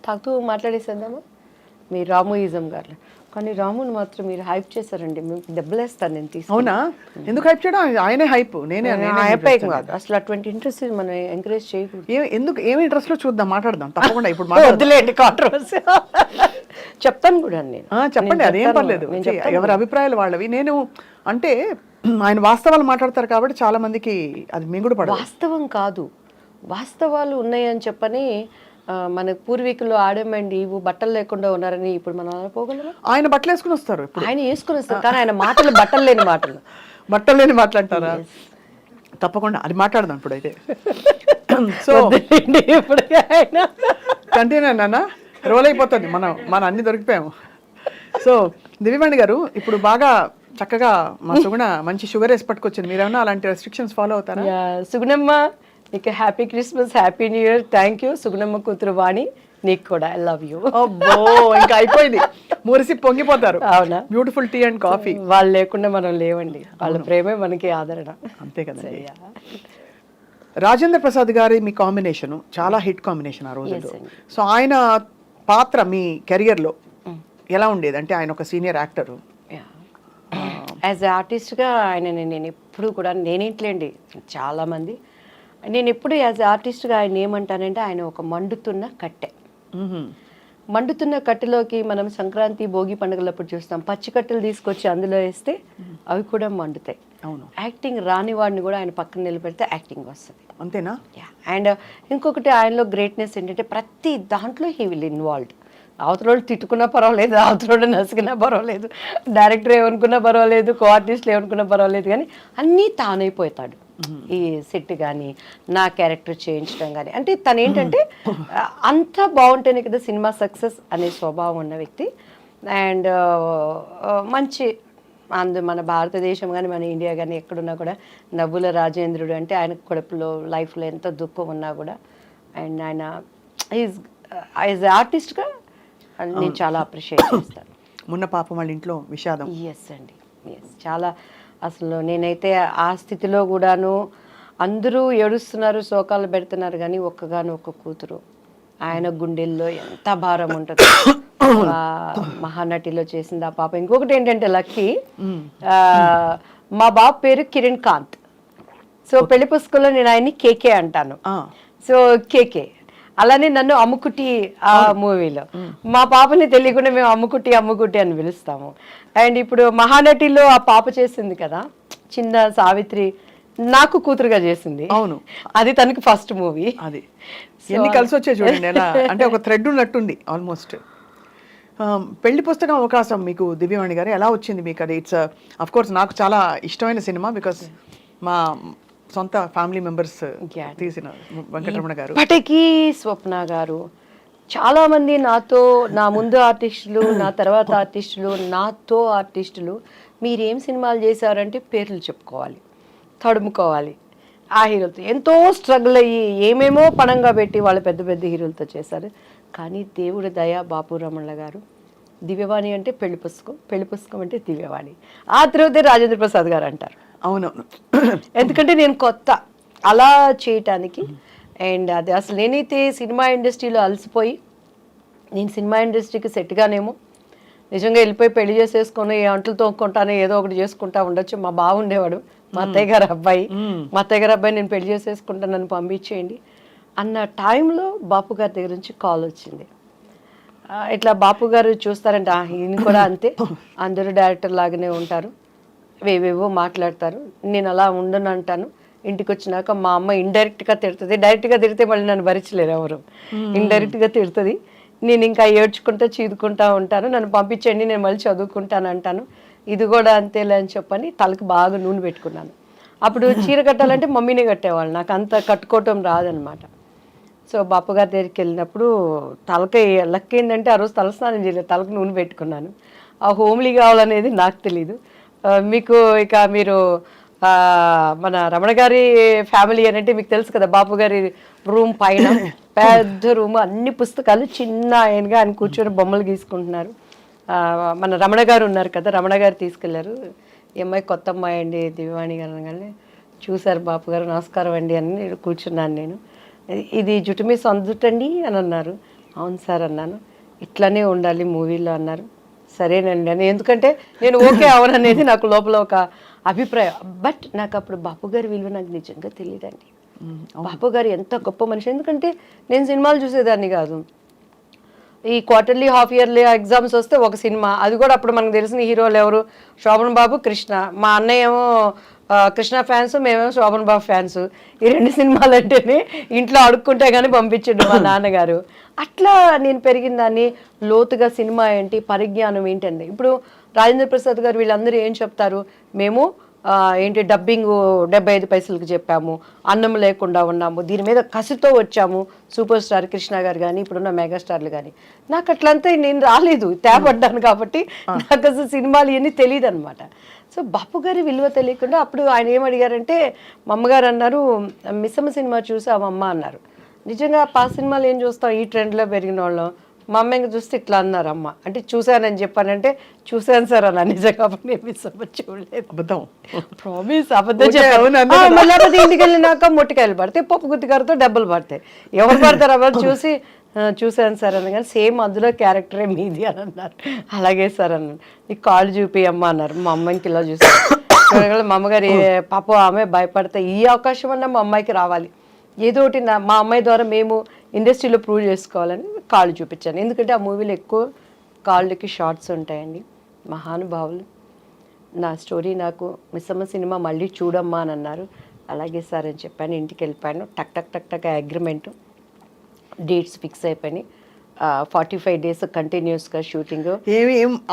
తాగుతూ మాట్లాడేసేద్దామా మీ రాముయిజం గారు. కానీ రాముని మాత్రం మీరు హైప్ చేశారండి, మేము దెబ్బలేస్తాను నేను తీసుకు. అవునా? ఎందుకు హైప్ చేయడం? ఆయనే హైప్, నేనే హైప్ కాదు అసలు. అటువంటి ఇంట్రెస్ట్ మనం ఎంకరేజ్ చేయకూడదు. ఎందుకు, ఏమి ఇంట్రెస్ట్ లో చూద్దాం, మాట్లాడదాం తప్పకుండా. ఇప్పుడు వద్దులేండి కాంట్రవర్సీ. చెప్తాను కూడా నేను. చెప్పండి, అదేం పర్లేదు. ఎవరి అభిప్రాయాలు వాళ్ళవి. నేను అంటే ఆయన వాస్తవాలు మాట్లాడతారు కాబట్టి చాలా మందికి అది మింగుడు పడదు. వాస్తవం కాదు, వాస్తవాలు ఉన్నాయని చెప్పని మన పూర్వీకులు ఆడమండి ఇవి బట్టలు లేకుండా ఉన్నారని ఇప్పుడు మనం పోగలరా? ఆయన బట్టలు వేసుకుని వస్తారు, ఆయన వేసుకుని వస్తారు, కానీ ఆయన మాటలు బట్టలు లేని మాటలు. బట్టలు లేని మాట్లాడతారా? తప్పకుండా అది మాట్లాడదాం ఇప్పుడైతే. సో ఇప్పుడు కంటిన్యూ నాన్న, రోల్ అయిపోతుంది, మనం అన్ని దొరికిపోయాము. సో దివ్యవాణి గారు ఇప్పుడు బాగా చక్కగా మా సుగుణ మంచి షుగర్ వేసి పట్టుకొచ్చింది. మీరేమన్నా అలాంటి రెస్ట్రిక్షన్స్ ఫాలో అవుతారా? సుగుణమ్మ నీకు happy Christmas, happy new year. Thank you Sugunamma కూతురు వాణి, నీకు కూడా ఐ లవ్ యూ. అబ్బో ఇంకా అయిపోయింది, మురిసి పొంగిపోతారు. అవునా? Beautiful tea and coffee. వాళ్ళు లేకుండా మనం లేవండి, వాళ్ళ ప్రేమే మనకి ఆదరణ. అంతే కదండి. రాజేంద్ర ప్రసాద్ గారి మీ కాంబినేషన్ చాలా హిట్ కాంబినేషన్ ఆ రోజుల్లో. సో ఆయన పాత్ర మీ కెరియర్లో ఎలా ఉండేది? అంటే ఆయన ఒక సీనియర్ యాక్టర్, యాజ్ ఎ ఆర్టిస్ట్గా ఆయన నేను ఎప్పుడు కూడా, నేనేంట్లేండి చాలామంది, నేను ఎప్పుడు యాజ్ ఎ ఆర్టిస్ట్గా ఆయన ఏమంటానంటే ఆయన ఒక మండుతున్న కట్టె. మండుతున్న కట్టెలోకి మనం సంక్రాంతి భోగి పండుగలప్పుడు చూస్తాం, పచ్చి కట్టెలు తీసుకొచ్చి అందులో వేస్తే అవి కూడా మండుతాయి. అవును. యాక్టింగ్ రాని వాడిని కూడా ఆయన పక్కన నిలబెడితే యాక్టింగ్ వస్తుంది. అంతేనా? అండ్ ఇంకొకటి ఆయనలో గ్రేట్నెస్ ఏంటంటే ప్రతి దాంట్లో హీ విల్ ఇన్వాల్వ్డ్. అవతల తిట్టుకున్నా పర్వాలేదు, అవతల నసికినా పర్వాలేదు, డైరెక్టర్ ఏమనుకున్నా పర్వాలేదు, కో ఆర్టిస్టులు ఏమనుకున్నా పర్వాలేదు, కానీ అన్నీ తానైపోతాడు. ఈ సెట్ కానీ నా క్యారెక్టర్ చేయించడం కానీ, అంటే తను ఏంటంటే అంతా బాగుంటేనే కదా సినిమా సక్సెస్ అనే స్వభావం ఉన్న వ్యక్తి. అండ్ మంచి మన భారతదేశం కానీ మన ఇండియా కానీ ఎక్కడున్నా కూడా నవ్వుల రాజేంద్రుడు అంటే ఆయనకు కడుపులో లైఫ్లో ఎంత దుఃఖం ఉన్నా కూడా, అండ్ ఆయన యాజ్ ఆర్టిస్ట్గా నేను చాలా అప్రిషియేట్ చేస్తాను. మొన్న పాపం వాళ్ళ ఇంట్లో విషాదం. ఎస్ అండి, ఎస్. చాలా అసలు నేనైతే ఆ స్థితిలో కూడాను అందరూ ఏడుస్తున్నారు, శోకాలు పెడుతున్నారు, కానీ ఒక్కగాను ఒక్క కూతురు, ఆయన గుండెల్లో ఎంత భారం ఉంటుంది. మహానటిలో చేసింది ఆ పాప. ఇంకొకటి ఏంటంటే లక్కీ, మా బాబు పేరు కిరణ్ కాంత్. సో పెళ్లి పుస్తకంలో నేను ఆయన్ని కేకే అంటాను. So KK. అలానే నన్ను అమ్ముకుట్టి ఆ మూవీలో, మా పాపని తెలియకుండా మేము అమ్ముకుట్టి అమ్ముకుట్టి అని పిలుస్తాము. అండ్ ఇప్పుడు మహానటిలో ఆ పాప చేసింది కదా చిన్న సావిత్రి, నాకు కూతురుగా చేసింది. అవును, అది తనకి ఫస్ట్ మూవీ. అది ఎన్ని కలిసి వచ్చాయి చూడండి ఎలా, అంటే ఒక థ్రెడ్ ఉన్నట్టుంది ఆల్మోస్ట్. పెళ్లి పుస్తకం అవకాశం మీకు దివ్యవాణి గారు ఎలా వచ్చింది మీకు? అది ఇట్స్ అఫ్ కోర్స్ నాకు చాలా ఇష్టమైన సినిమా, బికాస్ మా సొంత ఫ్యామిలీ మెంబర్స్ తీసిన వెంకటరమణ గారు. ఇప్పటికీ స్వప్న గారు, చాలామంది నాతో, నా ముందు ఆర్టిస్టులు, నా తర్వాత ఆర్టిస్టులు, నాతో ఆర్టిస్టులు మీరేం సినిమాలు చేశారంటే పేర్లు చెప్పుకోవాలి, తడుముకోవాలి. ఆ హీరోలతో ఎంతో స్ట్రగుల్ అయ్యి ఏమేమో పణంగా పెట్టి వాళ్ళు పెద్ద పెద్ద హీరోలతో చేశారు. కానీ దేవుడి దయ, బాపు రమణ గారు, దివ్యవాణి అంటే పెళ్లి పుస్తకం, పెళ్లి పుస్తకం అంటే దివ్యవాణి, ఆ తర్వాతే రాజేంద్ర ప్రసాద్ గారు అంటారు. అవునవును, ఎందుకంటే నేను కొత్త అలా చేయటానికి. అండ్ అది అసలు నేనైతే సినిమా ఇండస్ట్రీలో అలసిపోయి, నేను సినిమా ఇండస్ట్రీకి సెట్గానేమో నిజంగా వెళ్ళిపోయి పెళ్లి చేసేసుకొని ఏ అంటలు తోక్కుంటానో ఏదో ఒకటి చేసుకుంటా ఉండొచ్చు. మా బావ ఉండేవాడు, మా అత్తయ్య గారు అబ్బాయి, మా అత్తయ్య గారు అబ్బాయి నేను పెళ్లి చేసేసుకుంటా, నన్ను పంపించేయండి అన్న టైంలో బాపు గారి దగ్గర నుంచి కాల్ వచ్చింది. ఇట్లా బాపు గారు చూస్తారంటే ఈయన కూడా అంతే, అందరూ డైరెక్టర్ లాగానే ఉంటారు, వేవేవో మాట్లాడతారు, నేను అలా ఉండను అంటాను. ఇంటికి వచ్చినాక మా అమ్మ ఇండైరెక్ట్గా తిడుతుంది, డైరెక్ట్గా తిడితే మళ్ళీ నన్ను భరించలేరు ఎవరు, ఇండైరెక్ట్గా తిడుతుంది. నేను ఇంకా ఏడ్చుకుంటా చీదుకుంటా ఉంటాను, నన్ను పంపించండి నేను మళ్ళీ చదువుకుంటాను అంటాను. ఇది కూడా అంతేలే అని చెప్పని తలకు బాగా నూనె పెట్టుకున్నాను. అప్పుడు చీర కట్టాలంటే మమ్మీనే కట్టేవాళ్ళు, నాకు అంత కట్టుకోవటం రాదనమాట. సో బాపు గారి దగ్గరికి వెళ్ళినప్పుడు తలకి లక్ ఏంటంటే ఆ రోజు తలస్నానం చేయలేదు, తలకు నూనె పెట్టుకున్నాను. ఆ హోమ్లీ కావాలనేది నాకు తెలీదు. మీకు ఇక మీరు మన రమణ గారి ఫ్యామిలీ అని అంటే మీకు తెలుసు కదా, బాపు గారి రూమ్ పైన పెద్ద రూమ్, అన్ని పుస్తకాలు, చిన్న ఆయనగా ఆయన కూర్చొని బొమ్మలు గీసుకుంటున్నారు. మన రమణ గారు ఉన్నారు కదా, రమణ గారు తీసుకెళ్లారు. ఈ అమ్మాయి కొత్త అమ్మాయి అండి దివ్యవాణి గారు అనగానే చూశారు బాపు గారు, నమస్కారం అండి అని కూర్చున్నాను నేను. ఇది జుట్టు మీ సొంత జుట్టు అండి అని అన్నారు. అవును సార్ అన్నాను. ఇట్లానే ఉండాలి మూవీలో అన్నారు. సరేనండి అని, ఎందుకంటే నేను ఓకే అవననేది నాకు లోపల ఒక అభిప్రాయం. బట్ నాకు అప్పుడు బాపు గారి విలువ నాకు నిజంగా తెలియదండి. బాపు గారు ఎంత గొప్ప మనిషి. ఎందుకంటే నేను సినిమాలు చూసేదాన్ని కాదు. ఈ క్వార్టర్లీ హాఫ్ ఇయర్లీ ఎగ్జామ్స్ వస్తే ఒక సినిమా, అది కూడా అప్పుడు మనకు తెలిసిన హీరోలు ఎవరు, శోభన్ బాబు, కృష్ణ. మా అన్నయ్య ఏమో కృష్ణ ఫ్యాన్స్, మేమేమో శోభన్ బాబు ఫ్యాన్స్. ఈ 2 సినిమాలు అంటేనే ఇంట్లో అడుక్కుంటే కానీ పంపించండు మా నాన్నగారు. అట్లా నేను పెరిగిన దాన్ని. లోతుగా సినిమా ఏంటి, పరిజ్ఞానం ఏంటండి. ఇప్పుడు రాజేంద్ర ప్రసాద్ గారు వీళ్ళందరూ ఏం చెప్తారు, మేము ఏంటి డబ్బింగ్ 75 పైసలకు చెప్పాము, అన్నం లేకుండా ఉన్నాము, దీని మీద కసితో వచ్చాము. సూపర్ స్టార్ కృష్ణ గారు కానీ ఇప్పుడున్న మెగాస్టార్లు కానీ. నాకు అట్లంతా నేను రాలేదు, తేపడ్డాను కాబట్టి నాకు అసలు సినిమాలు ఇవన్నీ తెలియదు అనమాట. సో బాపు గారి విలువ తెలియకుండా అప్పుడు ఆయన ఏమడిగారంటే, మా అమ్మగారు అన్నారు, మిస్సమ్మ సినిమా చూసావమ్మ అన్నారు. నిజంగా పాత సినిమాలు ఏం చూస్తాం, ఈ ట్రెండ్లో పెరిగిన వాళ్ళం. మా అమ్మ ఇంకా చూస్తే ఇట్లా అన్నారు అమ్మ. అంటే చూశానని చెప్పానంటే, చూశాను సార్ అన్న. నిజంగా నేను మిస్సమ్మ చూడలేదు. అబద్ధం, ప్రామిస్ అబద్ధం చెప్పాను. మళ్ళీ ఇంటికి వెళ్ళినాక మొట్టికాయలు పడతాయి, పప్పు గుత్తికారుతో డబ్బులు పడతాయి. ఎవరు పడతారు అవన్నీ చూసి చూశాను సార్ అన్న. కానీ సేమ్ అందులో క్యారెక్టరే మీది అని అన్నారు. అలాగే సార్ అన్నాను. నీకు కాళ్ళు చూపి అమ్మ అన్నారు. మా అమ్మాయికి ఇలా చూసాను. మా అమ్మగారు పాప ఆమె భయపడతా, ఈ అవకాశం అన్నా మా అమ్మాయికి రావాలి, ఏదో ఒకటి మా అమ్మాయి ద్వారా మేము ఇండస్ట్రీలో ప్రూవ్ చేసుకోవాలని కాళ్ళు చూపించాను. ఎందుకంటే ఆ మూవీలో ఎక్కువ కాళ్ళకి షార్ట్స్ ఉంటాయండి. మహానుభావులు. నా స్టోరీ నాకు మిస్సమ్మ సినిమా మళ్ళీ చూడమ్మా అని అన్నారు. అలాగే సార్ అని చెప్పాను. ఇంటికి వెళ్ళిపోయాను. టక్ టక్ టక్ టక్ అగ్రిమెంటు, డేట్స్ ఫిక్స్ అయిపోయినాయి. 45 days కంటిన్యూస్గా షూటింగ్.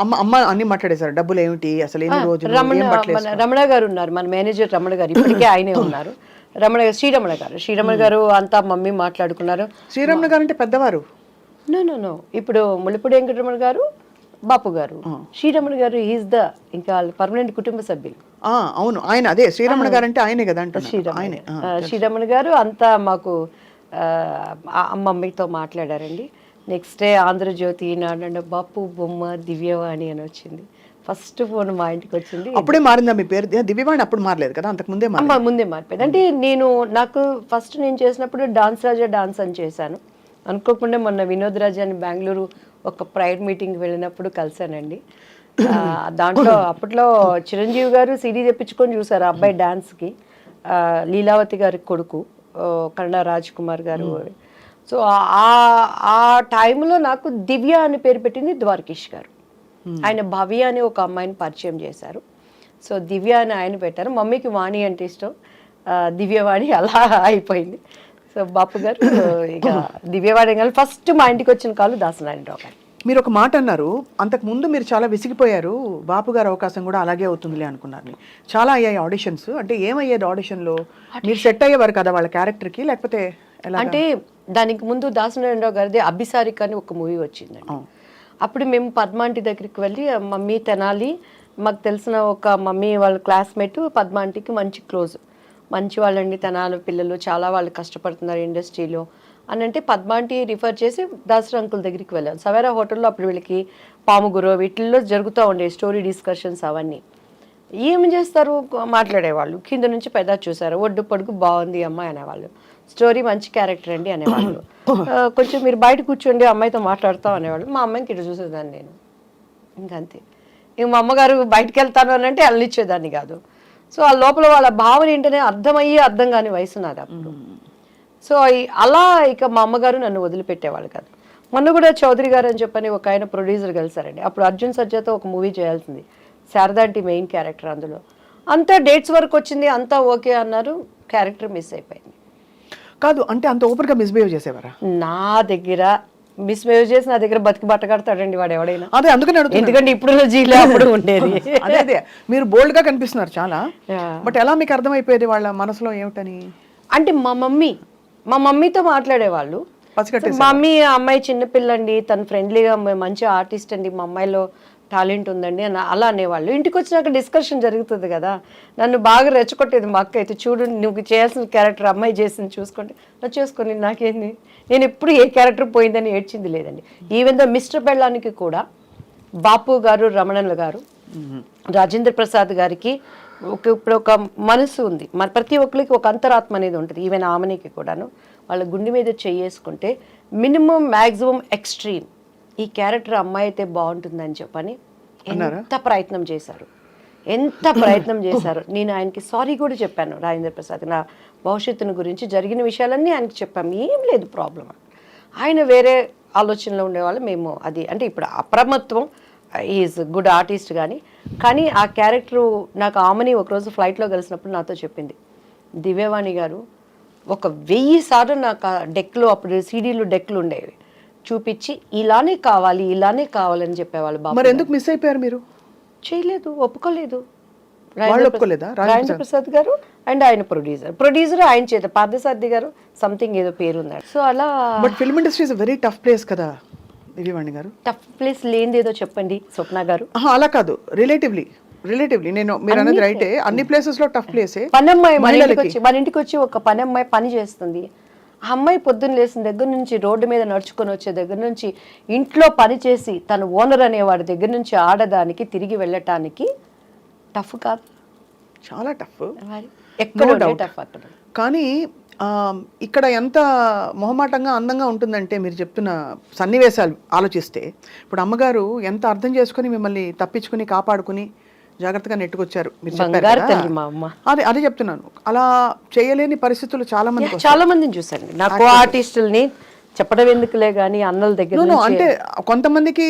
అమ్మ అన్ని మాట్లాడేశారు, డబ్బులు ఏమిటి అసలు, ఎన్ని రోజులు? రమణ గారు ఉన్నారు, మన మేనేజర్ రమణ గారు, ఇప్పటికే ఆయనే ఉన్నారు. శ్రీరమణ గారు అంతా మమ్మీ మాట్లాడుకున్నారు. శ్రీరమణ గారు అంటే పెద్దవారు? నో ఇప్పుడు ముళ్ళపూడి వెంకటరమణ గారు, బాపు గారు. శ్రీరమణ గారు ఈజ్ ద ఇంకా పర్మనెంట్ కుటుంబ సభ్యులు. అవును, ఆయన అదే శ్రీరమణ గారు అంటే ఆయనే కదా. శ్రీరమణ గారు అంతా మాకు మమ్మీతో మాట్లాడారండి. నెక్స్ట్ డే ఆంధ్రజ్యోతి, ఈనాడు, బాపు బొమ్మ దివ్యవాణి అని వచ్చింది. ఫస్ట్ ఫోన్ మా ఇంటికి వచ్చింది. అప్పుడే మారిందా మీ పేరు? దివ్యవాణి అప్పుడు మారలేదు కదా, అంతకు ముందే ముందే మారిపోయింది. అంటే నాకు ఫస్ట్ నేను చేసినప్పుడు డాన్స్ రాజా డాన్స్ అని చేశాను. అనుకోకుండా మొన్న వినోద్ రాజా అని బెంగళూరు ఒక ప్రైడ్ మీటింగ్కి వెళ్ళినప్పుడు కలిశానండి. దాంట్లో అప్పట్లో చిరంజీవి గారు సిడీ తెప్పించుకొని చూసారు ఆ అబ్బాయి డాన్స్కి. లీలావతి గారి కొడుకు కన్నడ రాజ్ కుమార్ గారు. సో ఆ టైంలో నాకు దివ్య అని పేరు పెట్టింది ద్వారకేష్ గారు. ఆయన భవ్య అని ఒక అమ్మాయిని పరిచయం చేశారు. సో దివ్య అని ఆయన పెట్టారు. మమ్మీకి వాణి అంటే ఇష్టం, దివ్యవాణి అలా అయిపోయింది. సో బాపు గారు ఇక దివ్యవాణి కానీ ఫస్ట్ మా ఇంటికి వచ్చిన కాలు దాసనారాయణరావు గారు. మీరు ఒక మాట అన్నారు, అంతకు ముందు మీరు చాలా విసిగిపోయారు, బాపు గారు అవకాశం కూడా అలాగే అవుతుందిలే అనుకున్నారు. చాలా అయ్యాయి ఆడిషన్స్. అంటే ఏమయ్యేది ఆడిషన్లో? మీరు సెట్ అయ్యేవారు కదా వాళ్ళ క్యారెక్టర్కి, లేకపోతే అంటే దానికి ముందు దాసనారాయణరావు గారిది అభిసారిక అని ఒక మూవీ వచ్చిందండి. అప్పుడు మేము పద్మాంటి దగ్గరికి వెళ్ళి, మమ్మీ తెనాలి, మాకు తెలిసిన ఒక మమ్మీ వాళ్ళ క్లాస్మేట్ పద్మాంటికి మంచి క్లోజ్, మంచి వాళ్ళండి తెనాలి పిల్లలు, చాలా వాళ్ళు కష్టపడుతున్నారు ఇండస్ట్రీలో అని అంటే పద్మాంటి రిఫర్ చేసి దాసరి అంకుల్ దగ్గరికి వెళ్ళాను. సవేరా హోటల్లో అప్పుడు వీళ్ళకి పాముగురు వీటిల్లో జరుగుతూ ఉండే స్టోరీ డిస్కషన్స్ అవన్నీ. ఏమి చేస్తారు, మాట్లాడేవాళ్ళు. కింద నుంచి పెద్ద చూసారు, ఒడ్డు పొడుగు బాగుంది అమ్మాయి అనేవాళ్ళు, స్టోరీ మంచి క్యారెక్టర్ అండి అనేవాళ్ళు. కొంచెం మీరు బయట కూర్చోండి అమ్మాయితో మాట్లాడతాం అనేవాళ్ళు. మా అమ్మాయికి ఇటు చూసేదాన్ని నేను, ఇంకంతే. ఇంక మా అమ్మగారు బయటకు వెళ్తాను అని అంటే అల్లిచ్చేదాన్ని కాదు. సో ఆ లోపల వాళ్ళ భావన ఏంటనే అర్థమయ్యి అర్థం కాని వయసు నాది అప్పుడు. సో అలా ఇక మా అమ్మగారు నన్ను వదిలిపెట్టేవాళ్ళు కాదు. మొన్న కూడా చౌదరి గారు అని చెప్పని ఒక ఆయన ప్రొడ్యూసర్ కలిసారండి. అప్పుడు అర్జున్ సర్జాతో ఒక మూవీ చేయాల్సింది, శారదాంటి మెయిన్ క్యారెక్టర్. అందులో అంతా డేట్స్ వరకు వచ్చింది, అంతా ఓకే అన్నారు, క్యారెక్టర్ మిస్ అయిపోయింది. కాదు అంటే అంత ఓపెన్గా మిస్బిహేవ్ చేసేవారా? నా దగ్గర మిస్బిహేవ్ చేసి నా దగ్గర బతికి బట్ట కడతాడండి వాడు ఎవడైనా. అదే అందుకని ఎందుకంటే ఇప్పుడు జీలో అప్పుడు ఉండేది. అదే మీరు బోల్డ్ గా కనిపిస్తున్నారు చాలా. బట్ ఎలా మీకు అర్థమైపోయేది వాళ్ళ మనసులో ఏమిటని? అంటే మా మమ్మీతో మాట్లాడేవాళ్ళు. మా మమ్మీ అమ్మాయి చిన్నపిల్లండి, తను ఫ్రెండ్లీగా మంచి ఆర్టిస్ట్ అండి, మా అమ్మాయిలో టాలెంట్ ఉందండి అని అలా అనేవాళ్ళు. ఇంటికి వచ్చినాక డిస్కషన్ జరుగుతుంది కదా. నన్ను బాగా రెచ్చగొట్టేది మా అక్క అయితే, చూడు నువ్వు చేయాల్సిన క్యారెక్టర్ అమ్మాయి చేసింది చూసుకోండి, చేసుకొని నాకేంది, నేను ఎప్పుడు ఏ క్యారెక్టర్ పోయిందని ఏడ్చింది లేదండి. ఈవెన్ దో మిస్టర్ బెళ్ళానికి కూడా బాపు గారు, రమణన్ల గారు, రాజేంద్ర ప్రసాద్ గారికి ఇప్పుడు ఒక మనసు ఉంది, మన ప్రతి ఒక్కరికి ఒక అంతరాత్మ అనేది ఉంటుంది. ఈవెన్ ఆమెనికి కూడాను వాళ్ళ గుండె మీద చెయ్యేసుకుంటే మినిమం మ్యాక్సిమం ఎక్స్ట్రీమ్ ఈ క్యారెక్టర్ అమ్మాయి అయితే బాగుంటుందని చెప్పని ఎంత ప్రయత్నం చేశారు, ఎంత ప్రయత్నం చేశారు. నేను ఆయనకి సారీ కూడా చెప్పాను, రాజేంద్ర ప్రసాద్ నా భవిష్యత్తుని గురించి జరిగిన విషయాలన్నీ ఆయనకి చెప్పాము, ఏం లేదు ప్రాబ్లం. ఆయన వేరే ఆలోచనలో ఉండేవాళ్ళు, మేము అది అంటే ఇప్పుడు అప్రమత్వం, ఈజ్ గుడ్ ఆర్టిస్ట్ కానీ ఆ క్యారెక్టరు నాకు ఆమెని ఒకరోజు ఫ్లైట్లో కలిసినప్పుడు నాతో చెప్పింది, దివ్యవాణి గారు 1000 సార్లు నాకు ఆ డెక్లో, అప్పుడు సీడీలు డెక్లు ఉండేవి, చూపించి ఇలానే కావాలని చెప్పేవాళ్ళు. మరి ఎందుకు మిస్ అయిపోయారు మీరు? చేయలేదు, ఒప్పుకోలేదు. ఒప్పుకోలేదా? రాజేంద్ర ప్రసాద్ గారు అండ్ ఆయన ప్రొడ్యూసర్ ఆయన చేత పార్థసారథి గారు సంథింగ్ ఏదో పేరు ఉన్నాడు. సో అలా. But film industry is very tough place కదా దివ్యవాణి గారు. టఫ్ ప్లేస్ లేనిది ఏదో చెప్పండి స్వప్న గారు. అలా కాదు, రిలేటివ్లీ నేను మీరు అన్నది రైటే, అన్ని ప్లేసెస్ లో టఫ్ ప్లేసే. పనమ్మాయి మన ఇంటికి వచ్చి ఒక పనమ్మాయి పని చేస్తుంది. ఆ అమ్మాయి పొద్దున్న లేసిన దగ్గర నుంచి రోడ్డు మీద నడుచుకొని వచ్చే దగ్గర నుంచి ఇంట్లో పని చేసి తను ఓనర్ అనేవాడి దగ్గర నుంచి ఆడడానికి తిరిగి వెళ్ళటానికి టఫ్ కాదు, చాలా టఫ్. ఎక్కడ టఫ్ అక్కడ. కానీ ఇక్కడ ఎంత మొహమాటంగా అందంగా ఉంటుందంటే మీరు చెప్తున్న సన్నివేశాలు ఆలోచిస్తే, ఇప్పుడు అమ్మగారు ఎంత అర్థం చేసుకుని మిమ్మల్ని తప్పించుకుని కాపాడుకుని జాగ్రత్తగా నెట్టుకొచ్చారు. మీరు అదే చెప్తున్నాను, అలా చేయలేని పరిస్థితులు చాలా మందిని చూసాను. నాకు ఆర్టిస్టుల్ని చెప్పడం ఎందుకులే గానీ అన్నల దగ్గర అంటే కొంతమందికి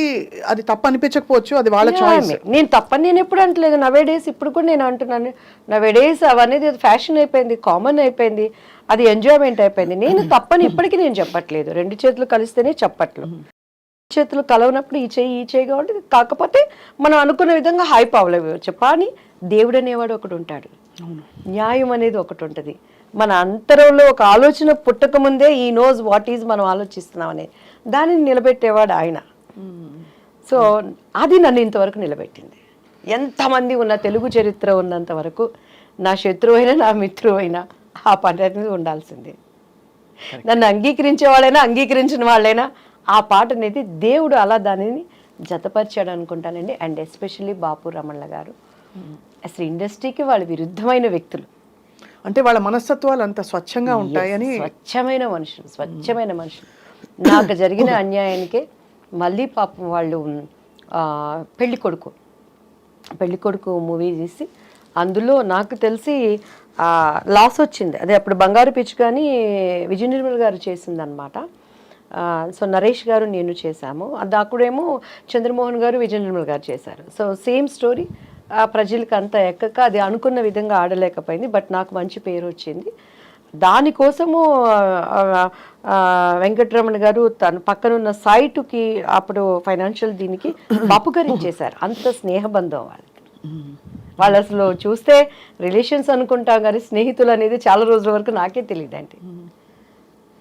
అది తప్పు అనిపించకపోవచ్చు, అది వాళ్ళ చాయిస్. నేను తప్పని నేను ఎప్పుడు అంటలేదు. నవేడేస్ ఇప్పుడు కూడా నేను అంటున్నాను, నవేడేస్ అవనేది ఫ్యాషన్ అయిపోయింది, కామన్ అయిపోయింది, అది ఎంజాయ్మెంట్ అయిపోయింది. నేను తప్పని ఇప్పటికీ నేను చెప్పట్లేదు. 2 చేతులు కలిస్తేనే చెప్పట్లు, చేతులు కలవనప్పుడు ఈ చేయి కాబట్టి. కాకపోతే మనం అనుకున్న విధంగా హైప్ అవ్వలేవచ్చు. కానీ దేవుడు అనేవాడు ఒకటి ఉంటాడు, న్యాయం అనేది ఒకటి ఉంటుంది. మన అంతరంలో ఒక ఆలోచన పుట్టక ముందే ఈ నోస్ వాట్ ఈజ్ మనం ఆలోచిస్తున్నాం అనేది, దానిని నిలబెట్టేవాడు ఆయన. సో అది నన్ను ఇంతవరకు నిలబెట్టింది. ఎంతమంది ఉన్న తెలుగు చరిత్ర ఉన్నంత వరకు నా శత్రువు అయినా నా మిత్రువు అయినా ఆ పని అనేది ఉండాల్సిందే. నన్ను అంగీకరించే వాళ్ళైనా అంగీకరించిన వాళ్ళైనా ఆ పాట అనేది దేవుడు అలా దానిని జతపరిచాడు అనుకుంటానండి. అండ్ ఎస్పెషల్లీ బాపు రమణ గారు అసలు ఇండస్ట్రీకి వాళ్ళు విరుద్ధమైన వ్యక్తులు, అంటే వాళ్ళ మనస్తత్వాలు అంత స్వచ్ఛంగా ఉంటాయని. స్వచ్ఛమైన మనుషులు. నాకు జరిగిన అన్యాయానికే మళ్ళీ పాపం వాళ్ళు పెళ్లి కొడుకు మూవీ తీసి అందులో నాకు తెలిసి లాస్ వచ్చింది. అదే అప్పుడు బంగారు పిచ్చి కానీ విజయ నిర్మల్ గారు చేసిందనమాట. సో నరేష్ గారు నేను చేశాము. అది అక్కడేమో చంద్రమోహన్ గారు విజయ నిర్మల్ గారు చేశారు. సో సేమ్ స్టోరీ ప్రజలకు అంతా ఎక్కక అది అనుకున్న విధంగా ఆడలేకపోయింది. బట్ నాకు మంచి పేరు వచ్చింది. దానికోసము వెంకటరమణ గారు తన పక్కనున్న సైటుకి అప్పుడు ఫైనాన్షియల్ దీనికి బాపు గారు ఇచ్చేశారు. అంత స్నేహబంధం వాళ్ళు అసలు చూస్తే రిలేషన్స్ అనుకుంటాం కానీ స్నేహితులు అనేది చాలా రోజుల వరకు నాకే తెలియదండి.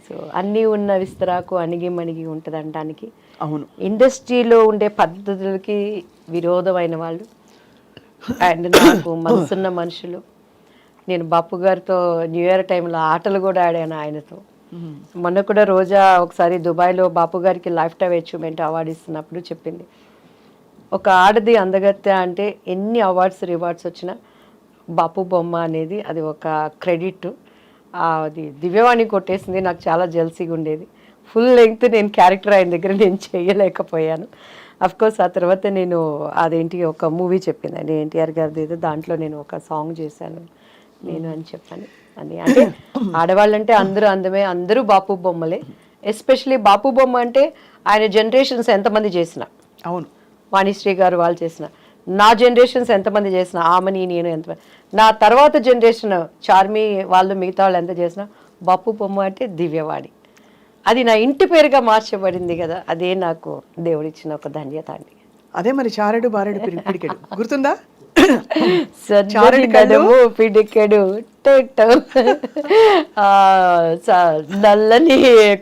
సో అన్నీ ఉన్న విస్తరాకు అణిగి మణిగి ఉంటుంది అనడానికి. అవును, ఇండస్ట్రీలో ఉండే పద్ధతులకి విరోధమైన వాళ్ళు అండ్ నాకు మనసున్న మనుషులు. నేను బాపు గారితో న్యూ ఇయర్ టైంలో ఆటలు కూడా ఆడాను ఆయనతో. మొన్న కూడా రోజా ఒకసారి దుబాయ్లో బాపు గారికి లైఫ్ టైమ్ అచీవ్మెంట్ అవార్డు ఇస్తున్నప్పుడు చెప్పింది, ఒక ఆడది అందగత్తె అంటే ఎన్ని రివార్డ్స్ వచ్చినా బాపు బొమ్మ అనేది అది ఒక క్రెడిట్. అది దివ్యవాణి కొట్టేసింది. నాకు చాలా జెల్సీగా ఉండేది. ఫుల్ లెంగ్త్ నేను క్యారెక్టర్ ఆయన దగ్గర నేను చేయలేకపోయాను. అఫ్కోర్స్ ఆ తర్వాత నేను అదేంటి ఒక మూవీ చెప్పిందండి ఎన్టీఆర్ గారిది ఏదో, దాంట్లో నేను ఒక సాంగ్ చేశాను నేను అని చెప్పాను. అది అంటే ఆడవాళ్ళంటే అందరూ అందమే, అందరూ బాపు బొమ్మలే. ఎస్పెషలీ బాపు బొమ్మ అంటే ఆయన జనరేషన్స్ ఎంతమంది చేసిన, అవును వాణిశ్రీ గారు వాళ్ళు చేసిన, నా జనరేషన్స్ ఎంతమంది చేసిన, ఆమెని నేను ఎంతమంది, నా తర్వాత జనరేషన్ చార్మి వాళ్ళు మిగతా వాళ్ళు ఎంత చేసినా బాపు బొమ్మ అంటే దివ్యవాణి. అది నా ఇంటి పేరుగా మార్చబడింది కదా, అదే నాకు దేవుడిచ్చిన ఒక ధన్యత అండి. అదే మరి చారెడు బారెడు పిడికెడు గుర్తుందా? పిడికెడు నల్లని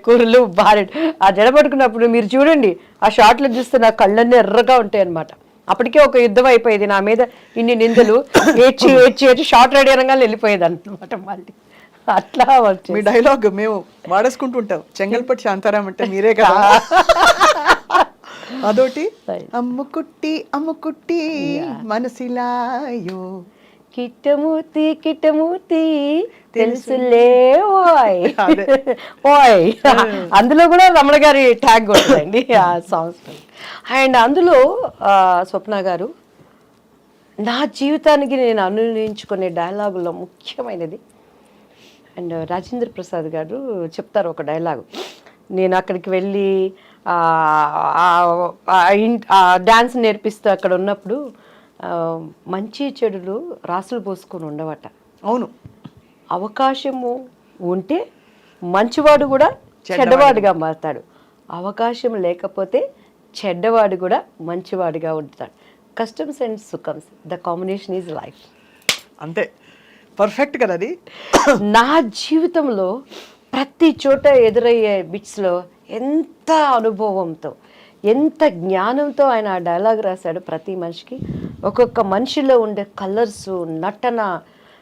కూరలు బారెడు. ఆ జడబట్టుకున్నప్పుడు మీరు చూడండి, ఆ షార్ట్లో చూస్తే నా కళ్ళన్నీ ఎర్రగా ఉంటాయి అనమాట. అప్పటికే ఒక యుద్ధం అయిపోయేది నా మీద, ఇన్ని నిందలు ఏడ్చి షార్ట్ రెడీ అనగానే వెళ్ళిపోయేది అనమాట. మళ్ళీ అట్లా మీ డైలాగ్ మేము వాడేసుకుంటుంటాం, చెంగల్పట్టి శాంతారాం అంటే మీరే కదా. అదోటి అమ్ముకుట్టి మనసిలాయో కిట్టమూర్తి కిట్టమూర్తి తెలుసులే ఓయ్ అదే. ఓయ్ అందులో కూడా రమణ గారి ట్యాగ్ ఉంటుందండి ఆ సాంగ్స్. అండ్ అందులో స్వప్న గారు నా జీవితానికి నేను అనునించుకునే డైలాగుల్లో ముఖ్యమైనది, అండ్ రాజేంద్ర ప్రసాద్ గారు చెప్తారు ఒక డైలాగు. నేను అక్కడికి వెళ్ళి డ్యాన్స్ నేర్పిస్తూ అక్కడ ఉన్నప్పుడు మంచి చెడులు రాసులు పోసుకొని ఉండవట. అవును, అవకాశము ఉంటే మంచివాడు కూడా చెడ్డవాడిగా మారుతాడు, అవకాశం లేకపోతే చెడ్డవాడు కూడా మంచివాడిగా ఉంటాడు. కస్టమ్స్ అండ్ సుఖమ్స్, ద కాంబినేషన్ ఈజ్ లైఫ్. అంతే, పర్ఫెక్ట్ కదా అది. నా జీవితంలో ప్రతి చోట ఎదురయ్యే బిట్స్లో ఎంత అనుభవంతో ఎంత జ్ఞానంతో ఆయన ఆ డైలాగ్ రాశాడు. ప్రతి మనిషికి ఒక్కొక్క మనిషిలో ఉండే కలర్స్, నటన,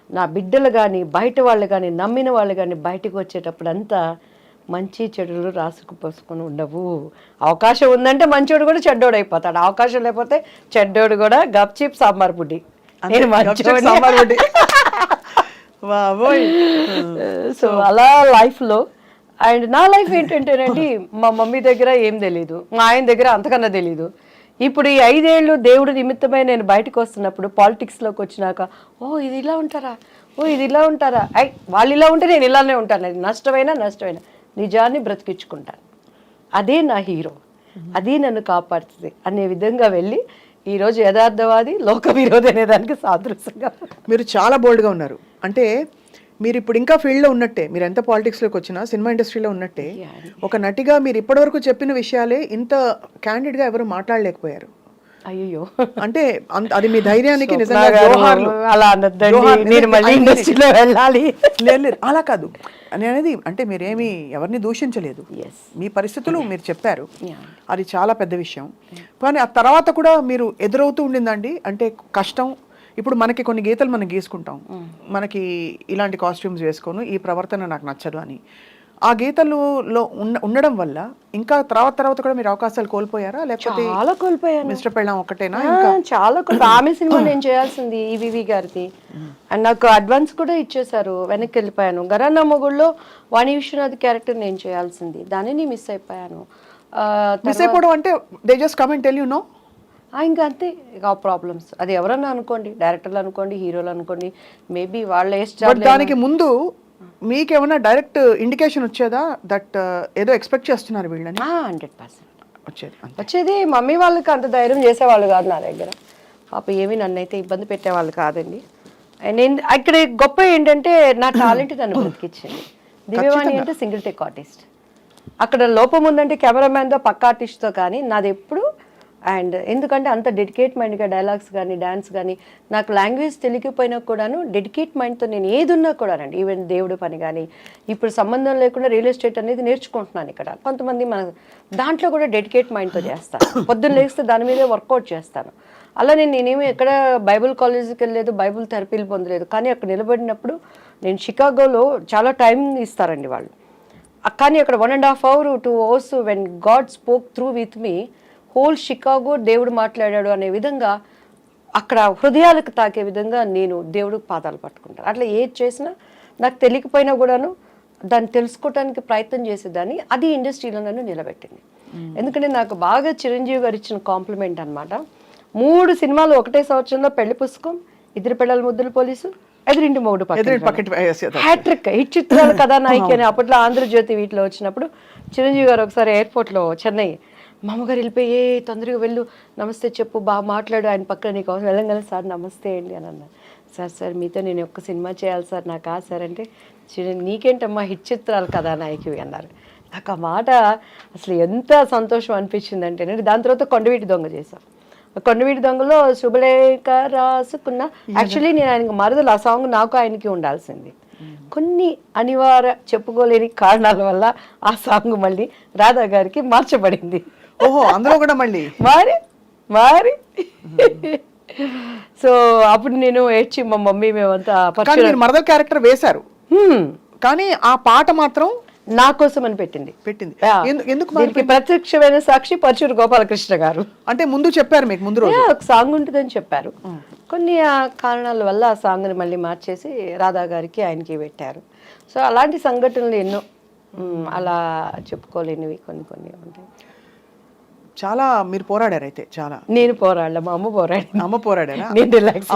నా బిడ్డలు కానీ బయట వాళ్ళు కానీ నమ్మిన వాళ్ళు కానీ బయటకు వచ్చేటప్పుడు అంతా మంచి చెడులు రాసుకుపోసుకొని ఉండవు. అవకాశం ఉందంటే మంచోడు కూడా చెడ్డోడు అయిపోతాడు, అవకాశం లేకపోతే చెడ్డోడు కూడా గప్చిప్ సాంబార్ బుడ్డి. నేను మంచోడిని. సో అలా లైఫ్లో. అండ్ నా లైఫ్ ఏంటంటేనండి, మా మమ్మీ దగ్గర ఏం తెలీదు, మా ఆయన దగ్గర అంతకన్నా తెలీదు. ఇప్పుడు ఈ 5 ఏళ్ళు దేవుడు నిమిత్తమై నేను బయటకు వస్తున్నప్పుడు, పాలిటిక్స్లోకి వచ్చినాక, ఓ ఇది ఇలా ఉంటారా, ఓ ఇది ఇలా ఉంటారా, వాళ్ళు ఇలా ఉంటే నేను ఇలానే ఉంటాను, అది నష్టమైనా నిజాన్ని బ్రతికించుకుంటాను, అదే నా హీరో, అది నన్ను కాపాడుతుంది అనే విధంగా వెళ్ళి ఈరోజు యథార్థవాది లోక విరోధి అనేదానికి సాదృశ్యంగా. మీరు చాలా బోల్డ్గా ఉన్నారు. అంటే మీరు ఇప్పుడు ఇంకా ఫీల్డ్లో ఉన్నట్టే, మీరు ఎంత పాలిటిక్స్లోకి వచ్చినా సినిమా ఇండస్ట్రీలో ఉన్నట్టే ఒక నటిగా మీరు ఇప్పటివరకు చెప్పిన విషయాలే ఇంత క్యాండిడ్గా ఎవరు మాట్లాడలేకపోయారు. అయ్యో, అంటే అది మీ ధైర్యానికి నిజంగా జోహార్లు. అలా వెళ్ళాలి లేదు, అలా కాదు అనేది. అంటే మీరేమి ఎవరిని దూషించలేదు, మీ పరిస్థితులు మీరు చెప్పారు, అది చాలా పెద్ద విషయం. కానీ ఆ తర్వాత కూడా మీరు ఎదురవుతూ ఉండిందండి, అంటే కష్టం. ఇప్పుడు మనకి కొన్ని గీతలు మనం గీసుకుంటాం, మనకి ఇలాంటి కాస్ట్యూమ్స్ వేసుకోను, ఈ ప్రవర్తన నాకు నచ్చదు అని. ఆ గీతలలో ఉండడం వల్ల ఇంకా తర్వాత కూడా మీరు అవకాశాలు కోల్పోయారా, లేకపోతే చాలా కోల్పోయాను? మిస్టర్ పెళ్ళాం ఒకటేనా? చాలా ఆమె సినిమా నేను చేయాల్సింది ఈవీవి గారిది, అండ్ నాకు అడ్వాన్స్ కూడా ఇచ్చేసారు, వెనక్కి వెళ్ళిపోయాను. గరానా మొగుళ్ళలో వాణి విశ్వనాథ్ క్యారెక్టర్ నేను చేయాల్సింది, దానిని మిస్ అయిపోయాను. మిస్ అయిపోవడం అంటే they just come and tell you know. ఇంకా అంతే, ఇక ప్రాబ్లమ్స్. అది ఎవరన్నా అనుకోండి, డైరెక్టర్లు అనుకోండి, హీరోలు అనుకోండి, మేబీ వాళ్ళ దానికి ముందు మీకేమన్నా డైరెక్ట్ ఇండికేషన్ వచ్చేదా దట్ ఏదో ఎక్స్పెక్ట్ చేస్తున్నారు వీళ్ళని? 100% వచ్చేది. మమ్మీ వాళ్ళకి అంత ధైర్యం చేసేవాళ్ళు కాదు నా దగ్గర, పాప ఏమీ నన్నైతే ఇబ్బంది పెట్టేవాళ్ళు కాదండి. నేను ఇక్కడ గొప్ప ఏంటంటే నా టాలెంట్ నన్ను బ్రతికిచ్చింది. దివ్యవాణి అంటే సింగిల్ టేక్ ఆర్టిస్ట్, అక్కడ లోపం ఉందంటే కెమెరామ్యాన్తో పక్క ఆర్టిస్ట్తో, కానీ నాది ఎప్పుడు. అండ్ ఎందుకంటే అంత డెడికేట్ మైండ్గా డైలాగ్స్ కానీ డ్యాన్స్ కానీ, నాకు లాంగ్వేజ్ తెలియకపోయినా కూడాను డెడికేట్ మైండ్తో నేను ఏది ఉన్నా కూడానండి, ఈవెన్ దేవుడి పని కానీ, ఇప్పుడు సంబంధం లేకుండా రియల్ ఎస్టేట్ అనేది నేర్చుకుంటున్నాను ఇక్కడ. కొంతమంది మన దాంట్లో కూడా డెడికేట్ మైండ్తో చేస్తాను, పొద్దున్న లేస్తే దాని మీదే వర్కౌట్ చేస్తాను. అలా నేనేమి ఎక్కడ బైబుల్ కాలేజీకి వెళ్ళలేదు, బైబుల్ థెరపీలు పొందలేదు, కానీ అక్కడ నిలబడినప్పుడు నేను షికాగోలో చాలా టైం ఇస్తారండి వాళ్ళు, కానీ అక్కడ 1.5 hours 2 hours when God spoke through with me, whole Chicago దేవుడు మాట్లాడాడు అనే విధంగా, అక్కడ హృదయాలకు తాకే విధంగా నేను దేవుడు పాదాలు పట్టుకుంటాను. అట్లా ఏది చేసినా నాకు తెలియకపోయినా కూడాను దాన్ని తెలుసుకోవడానికి ప్రయత్నం చేసేదాన్ని. అది ఇండస్ట్రీలో నన్ను నిలబెట్టింది. ఎందుకంటే నాకు బాగా చిరంజీవి గారు ఇచ్చిన కాంప్లిమెంట్ అనమాట. 3 సినిమాలు ఒకటే సంవత్సరంలో, పెళ్లి పుస్తకం, ఇద్దరు పిల్లల ముద్దుల పోలీసు, ఎదురింటి మొగుడు హ్యాట్రిక్, హిట్ చిత్రాల కథానాయిక అని అప్పట్లో ఆంధ్రజ్యోతి వీటిలో వచ్చినప్పుడు చిరంజీవి గారు ఒకసారి ఎయిర్పోర్ట్లో చెన్నై, మా అమ్మగారు వెళ్ళిపోయి తొందరగా వెళ్ళు, నమస్తే చెప్పు, బాగా మాట్లాడు, ఆయన పక్కన నీకు వెళ్ళంగానే సార్ నమస్తే అండి అని అన్నారు. సార్ మీతో నేను ఒక్క సినిమా చేయాలి సార్, నాకు సార్ అంటే, నీకేంటమ్మా హిట్ చిత్రాలు కథానాయకువి అన్నారు. నాకు ఆ మాట అసలు ఎంత సంతోషం అనిపించింది అంటే, దాని తర్వాత కొండవీటి దొంగ చేశాను. కొండవీటి దొంగలో శుభలేఖ రాసుకున్న, యాక్చువల్లీ నేను ఆయనకు మరదలు, ఆ సాంగ్ నాకు ఆయనకి ఉండాల్సింది. కొన్ని అనివార్య చెప్పుకోలేని కారణాల వల్ల ఆ సాంగ్ మళ్ళీ రాధా గారికి మార్చబడింది. ఓహో, అందులో కూడా మళ్ళీ మారి సో అప్పుడు నేను ఏడ్చి మా మమ్మీ మేమంతా మరదల్ క్యారెక్టర్ వేశారు, కానీ ఆ పాట మాత్రం నా కోసం అని పెట్టింది. ఎందుకు? దీనికి ప్రత్యక్షమైన సాక్షి పరచూరు గోపాలకృష్ణ గారు. అంటే ముందు చెప్పారు మీకు, ముందు రోజు ఒక సాంగ్ ఉంటుందని చెప్పారు, కొన్ని కారణాల వల్ల ఆ సాంగ్ని మళ్ళీ మార్చేసి రాధా గారికి ఆయనకి పెట్టారు. సో అలాంటి సంఘటనలు ఎన్నో అలా చెప్పుకోలేనివి కొన్ని కొన్ని ఉంటాయి. చాలా మీరు పోరాడారు అయితే చాలా. నేను పోరాడలే, మా అమ్మ పోరాడి. అమ్మ పోరాడారా? నేను రిలాక్స్.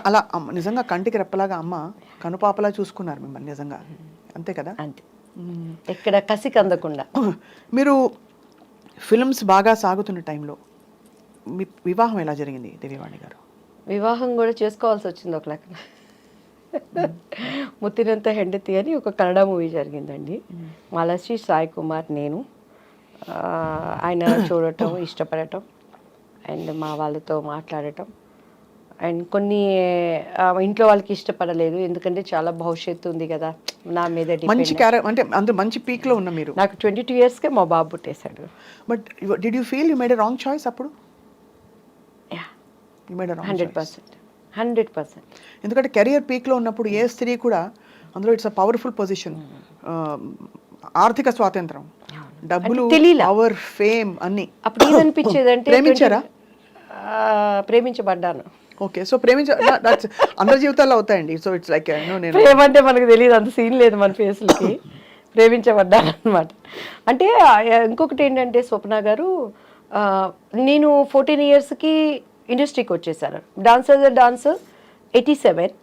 అలా నిజంగా కంటికి రెప్పలాగా అమ్మ కనుపాపలా చూసుకున్నారు మిమ్మల్ని నిజంగా, అంతే కదా? అంతే, ఎక్కడ కసికి అందకుండా. మీరు ఫిల్మ్స్ బాగా సాగుతున్న టైంలో మీ వివాహం ఎలా జరిగింది దివ్యవాణి గారు? వివాహం కూడా చేసుకోవాల్సి వచ్చింది ఒక లెక్కన. ముత్తినంత హెండతి అని ఒక కన్నడ మూవీ జరిగిందండి. మాలశ్రీ, సాయి కుమార్, నేను. ఆయన చూడటం, ఇష్టపడటం, అండ్ మా వాళ్ళతో మాట్లాడటం, అండ్ కొన్ని ఇంట్లో వాళ్ళకి ఇష్టపడలేదు, ఎందుకంటే చాలా భవిష్యత్తు ఉంది కదా నా మీద. మంచి అంటే అందరూ మంచి పీక్లో ఉన్న మీరు. నాకు 22 yearsకే మా బాబు పుట్టేశాడు. But did you feel you made a wrong choice అప్పుడు? 100%. ఎందుకంటే కెరియర్ పీక్లో ఉన్నప్పుడు ఏ స్త్రీ కూడా, అందులో ఇట్స్ అ పవర్ఫుల్ పొజిషన్, ఆర్థిక స్వాతంత్రం, డబ్బులు, పవర్, ఫేమ్ అన్ని. అప్పుడు ఏమనిపించేది అంటే, ప్రేమించారా? ప్రేమించబడ్డాను. ఓకే, సో అందరి జీవితాల్లో అవుతాయండి. సో ఇట్స్ లైక్ ప్రేమ అంటే మనకు తెలియదు, అంత సీన్ లేదు మన ఫేస్లకి. ప్రేమించబడ్డాను అనమాట. అంటే ఇంకొకటి ఏంటంటే స్వప్న గారు, నేను 14 yearsకి ఇండస్ట్రీకి వచ్చేసాను. డాన్స్ 87.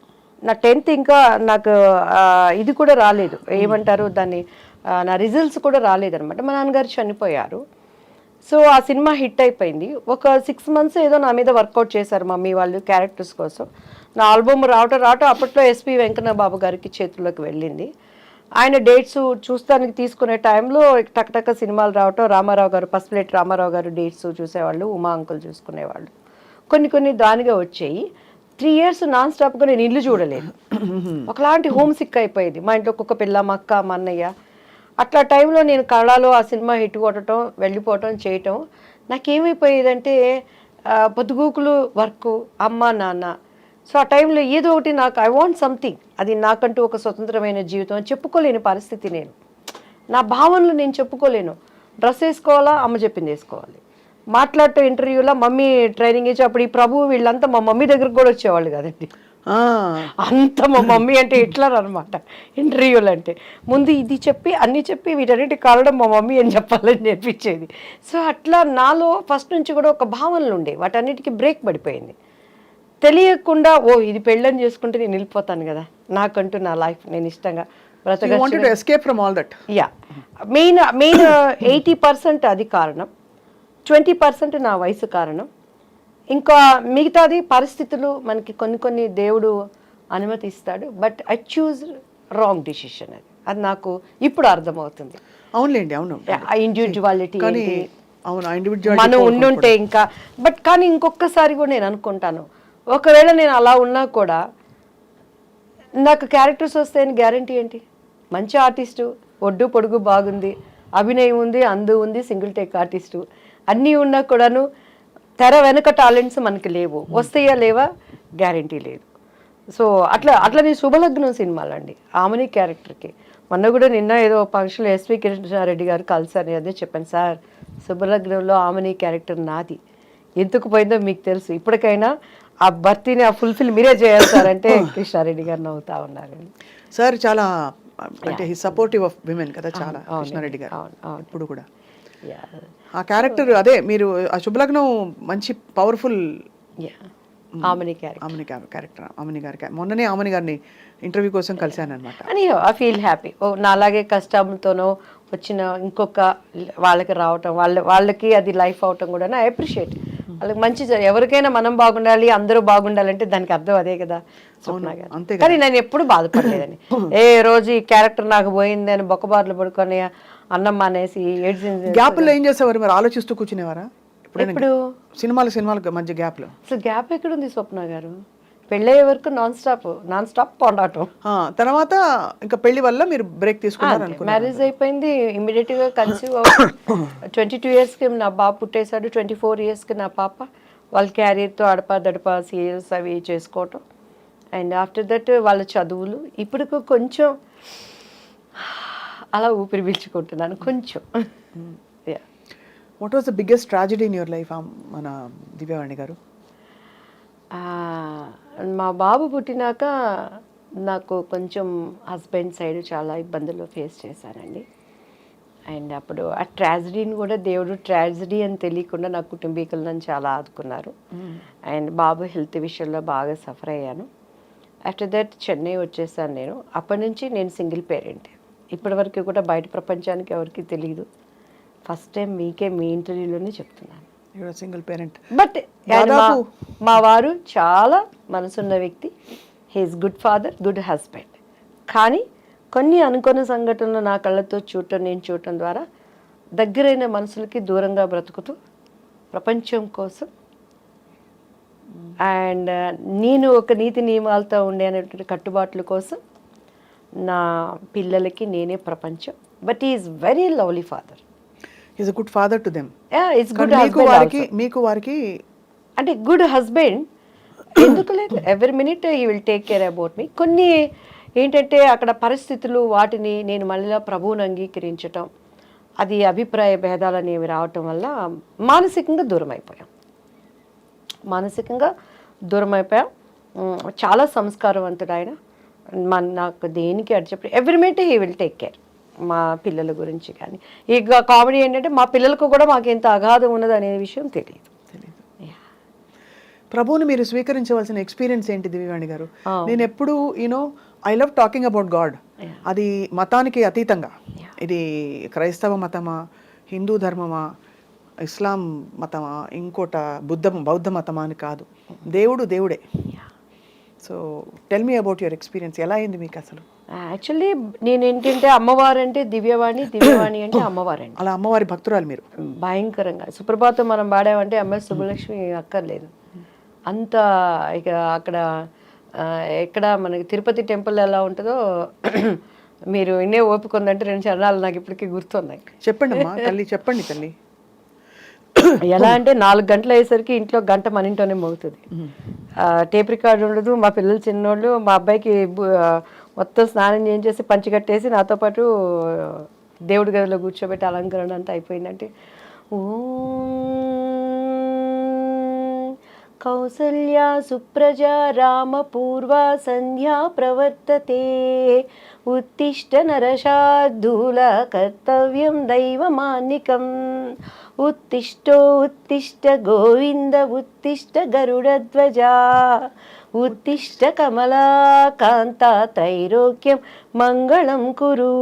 నా 10th ఇంకా నాకు ఇది కూడా రాలేదు, ఏమంటారు దాన్ని, నా రిజల్ట్స్ కూడా రాలేదనమాట. మా నాన్నగారు చనిపోయారు. సో ఆ సినిమా హిట్ అయిపోయింది. ఒక 6 months ఏదో నా మీద వర్కౌట్ చేశారు మమ్మీ వాళ్ళు క్యారెక్టర్స్ కోసం. నా ఆల్బమ్ రావటం అప్పట్లో ఎస్పి వెంకన్న బాబు గారికి చేతుల్లోకి వెళ్ళింది. ఆయన డేట్స్ చూస్తానికి తీసుకునే టైంలో టక్టక్క సినిమాలు రావటం, రామారావు గారు, పసుపులేటి రామారావు గారు డేట్స్ చూసేవాళ్ళు, ఉమా అంకుల్ చూసుకునేవాళ్ళు. కొన్ని దానిగా వచ్చాయి. 3 years నాన్ స్టాప్గా నేను ఇల్లు చూడలేదు. ఒకలాంటి హోమ్ సిక్ అయిపోయేది. మా ఇంట్లో ఒక్కొక్క పిల్ల, మా అక్క, మా అన్నయ్య. అట్లా టైంలో నేను కళలో ఆ సినిమా హిట్ కొట్టడం, వెళ్ళిపోవటం, చేయటం నాకేమైపోయేదంటే పొద్దుగూకులు వర్క్, అమ్మ నాన్న. సో ఆ టైంలో ఏదో ఒకటి నాకు ఐ వాంట్ సంథింగ్, అది నాకంటూ ఒక స్వతంత్రమైన జీవితం అని చెప్పుకోలేని పరిస్థితి. నేను నా భావనలు నేను చెప్పుకోలేను. డ్రెస్ వేసుకోవాలా, అమ్మ చెప్పింది వేసుకోవాలి. మాట్లాడటం ఇంటర్వ్యూలో మమ్మీ ట్రైనింగ్ ఇచ్చి, అప్పుడు ఈ ప్రభు వీళ్ళంతా మా మమ్మీ దగ్గరకు కూడా వచ్చేవాళ్ళు కదండి. అంత మా మమ్మీ అంటే హిట్లర్ అనమాట ఇంటర్వ్యూలు అంటే. ముందు ఇది చెప్పి అన్నీ చెప్పి వీటన్నిటి కాలడం మా మమ్మీ అని చెప్పాలని నేర్పించేది. సో అట్లా నాలో ఫస్ట్ నుంచి కూడా ఒక భావనలు ఉండే, వాటన్నిటికీ బ్రేక్ పడిపోయింది. తెలియకుండా ఇది పెళ్ళని చేసుకుంటే నేను వెళ్ళిపోతాను కదా, నాకంటూ నా లైఫ్ నేను ఇష్టంగా యా. మెయిన్ 80% అది కారణం, 20% నా వయసు కారణం. ఇంకా మిగతాది పరిస్థితులు మనకి కొన్ని దేవుడు అనుమతిస్తాడు. But I choose wrong decision. అది నాకు ఇప్పుడు అర్థమవుతుంది. అవునులేండి, అవును. ఆ ఇండివిజువాలిటీ మనం ఉండుంటే ఇంకా. బట్ కానీ ఇంకొకసారి కూడా నేను అనుకుంటాను, ఒకవేళ నేను అలా ఉన్నా కూడా నాకు క్యారెక్టర్స్ వస్తాయని గ్యారంటీ ఏంటి? మంచి ఆర్టిస్టు, ఒడ్డు పొడుగు బాగుంది, అభినయం ఉంది, అందు ఉంది, సింగిల్ టేక్ ఆర్టిస్టు అన్నీ ఉన్నా కూడాను తెర వెనక టాలెంట్స్ మనకి లేవు. వస్తాయా లేవా గ్యారంటీ లేదు. సో అట్లా నేను శుభలగ్నం సినిమాలు అండి, ఆమెని క్యారెక్టర్కి. మొన్న కూడా నిన్న ఏదో ఫంక్షన్లో ఎస్వి కృష్ణారెడ్డి గారు కలిసారు, అదే చెప్పాను, సార్ శుభలగ్నంలో ఆమెని క్యారెక్టర్ నాది, ఎందుకు పోయిందో మీకు తెలుసు, ఇప్పటికైనా ఆ భర్తీని ఆ ఫుల్ఫిల్ మీరే చేయాలి సార్ అంటే కృష్ణారెడ్డి గారు నవ్వుతా ఉన్నారు. సార్ చాలా అంటే సపోర్టివ్ ఆఫ్ విమెన్ కదా చాలా, కృష్ణారెడ్డి గారు ఇప్పుడు కూడా. ఆ క్యారెక్టర్ అదే మీరు ఆ శుభలగ్నం మంచి పవర్ఫుల్ ఆమెని క్యారెక్టర్. ఆమెని గారి మొన్ననే ఆమెని గారిని ఇంటర్వ్యూ కోసం కలిశాను అనమాట. అని ఐ ఫీల్ హ్యాపీ. నా అలాగే కష్టంతోనో వచ్చిన ఇంకొక వాళ్ళకి రావటం, వాళ్ళకి అది లైఫ్ అవటం కూడా ఐ అప్రిషియేట్. వాళ్ళకి మంచి, ఎవరికైనా మనం బాగుండాలి, అందరూ బాగుండాలంటే దానికి అర్థం అదే కదా. కానీ నేను ఎప్పుడు బాధపడలేదని, ఏ రోజు ఈ క్యారెక్టర్ నాకు పోయింది అని బొక్కబార్లు పడుకొని అన్నం మానేసి ఏడ్చింది. గ్యాప్లో ఏం చేసేవారు మరి? ఆలోచిస్తూ కూర్చునేవారా? ఇప్పుడు సినిమాలు మధ్య గ్యాప్లో అసలు గ్యాప్ ఎక్కడుంది స్వప్న గారు? పెళ్ళయ్యే వరకు నాన్ స్టాప్ పోరాటం. తర్వాత ఇంకా పెళ్లి వల్ల మీరు బ్రేక్ తీసుకున్నారు. మ్యారేజ్ అయిపోయింది, ఇమీడియట్ గా కన్సీవ్ 22 yearsకి నా బాబు పుట్టేశాడు. 24 yearsకి నా పాప. వాళ్ళ క్యారియర్తో అడపా సీరియల్స్ అవి చేసుకోవటం. అండ్ ఆఫ్టర్ దట్ వాళ్ళ చదువులు. ఇప్పుడు కొంచెం అలా ఊపిరి పీల్చుకుంటున్నాను కొంచెం. What was the biggest tragedy in your life మన దివ్యవాణి గారు? ఆ, మా బాబు పుట్టినాక నాకు కొంచెం హస్బెండ్ సైడ్ చాలా ఇబ్బందులు ఫేస్ చేశానండి. అండ్ అప్పుడు ఆ ట్రాజడీని కూడా దేవుడు ట్రాజడీ అని తెలియకుండా నా కుటుంబీకులు నన్ను చాలా ఆదుకున్నారు. అండ్ బాబు హెల్త్ విషయంలో బాగా సఫర్ అయ్యాను. ఆఫ్టర్ దట్ చెన్నై వచ్చేసాను నేను. అప్పటి నుంచి నేను సింగిల్ పేరెంట్. ఇప్పటివరకు కూడా బయట ప్రపంచానికి ఎవరికి తెలియదు. ఫస్ట్ టైం మీకే మీ ఇంటర్వ్యూలోనే చెప్తున్నాను. Single parent. బట్ మా వారు చాలా మనసున్న వ్యక్తి. He's good father, good husband. కానీ కొన్ని అనుకోని సంఘటనలు నా కళ్ళతో నేను చూడటం ద్వారా దగ్గరైన మనుషులకి దూరంగా బ్రతుకుతూ ప్రపంచం కోసం అండ్ నేను ఒక నీతి నియమాలతో ఉండే అనేటువంటి కట్టుబాట్ల కోసం నా పిల్లలకి నేనే ప్రపంచం. But is very lovely father. Is a good father to them. It's good husband. మీకు వారికి అంటే గుడ్ హస్బెండ్ ఎందుకు లేదు, every minute he will take care about me. కొన్ని ఏంటంటే అక్కడ పరిస్థితులు వాటిని నేను మళ్ళీ ప్రభువుని అంగీకరించటం, అది అభిప్రాయ భేదాలు అనేవి రావటం వల్ల మానసికంగా దూరం అయిపోయాం. చాలా సంస్కారవంతుడు ఆయన. నాకు దేనికి అడి చెప్పి every minute he will take care మా పిల్లల గురించి. కానీ ఇక కామెడీ ఏంటంటే మా పిల్లలకు కూడా మాకు ఎంత అగాధం ఉన్నది అనే విషయం తెలియదు. ప్రభువుని మీరు స్వీకరించవలసిన ఎక్స్పీరియన్స్ ఏంటి దివ్యవాణి గారు? నేను ఎప్పుడు I love talking about God. అది మతానికి అతీతంగా, ఇది క్రైస్తవ మతమా, హిందూ ధర్మమా, ఇస్లాం మతమా, ఇంకోట బౌద్ధ మతమా అని కాదు, దేవుడు దేవుడే. So tell me about your experience. ఎలా అయింది మీకు అసలు? యాక్చువల్లీ నేను ఏంటంటే అమ్మవారు అంటే దివ్యవాణి, దివ్యవాణి అంటే అమ్మవారండి. అలా అమ్మవారి భక్తురాలు మీరు. భయంకరంగా సుప్రభాతం మనం పాడామంటే ఎంఎస్ సుబ్బలక్ష్మి అక్కర్లేదు అంత. ఇక అక్కడ ఎక్కడ మనకి తిరుపతి టెంపుల్ ఎలా ఉంటుందో మీరు ఇన్నే ఓపిక ఉందంటే 2 చరణాలు నాకు ఇప్పటికీ గుర్తున్నాయి. చెప్పండి అమ్మా తల్లి, చెప్పండి తల్లి. ఎలా అంటే 4 గంటలు అయ్యేసరికి ఇంట్లో గంట మన ఇంట్లోనే మోగుతుంది. టేప్ రికార్డు ఉండదు. మా పిల్లలు చిన్నోళ్ళు. మా అబ్బాయికి మొత్తం స్నానం చేయించేసి పంచి కట్టేసి నాతో పాటు దేవుడి గదిలో కూర్చోబెట్టి అలంకరణ అంతా అయిపోయిందంటే కౌసల్యా సుప్రజా రామ పూర్వ సంధ్యా ప్రవర్తతే ఉత్తిష్ట నరశార్దూల కర్తవ్యం దైవమాన్నికం ఉత్తిష్టో ఉత్తిష్ట గోవింద ఉత్తిష్ట గరుడధ్వజా ఉత్తిష్ట కమలాకాంత త్రైలోక్యం మంగళం కురు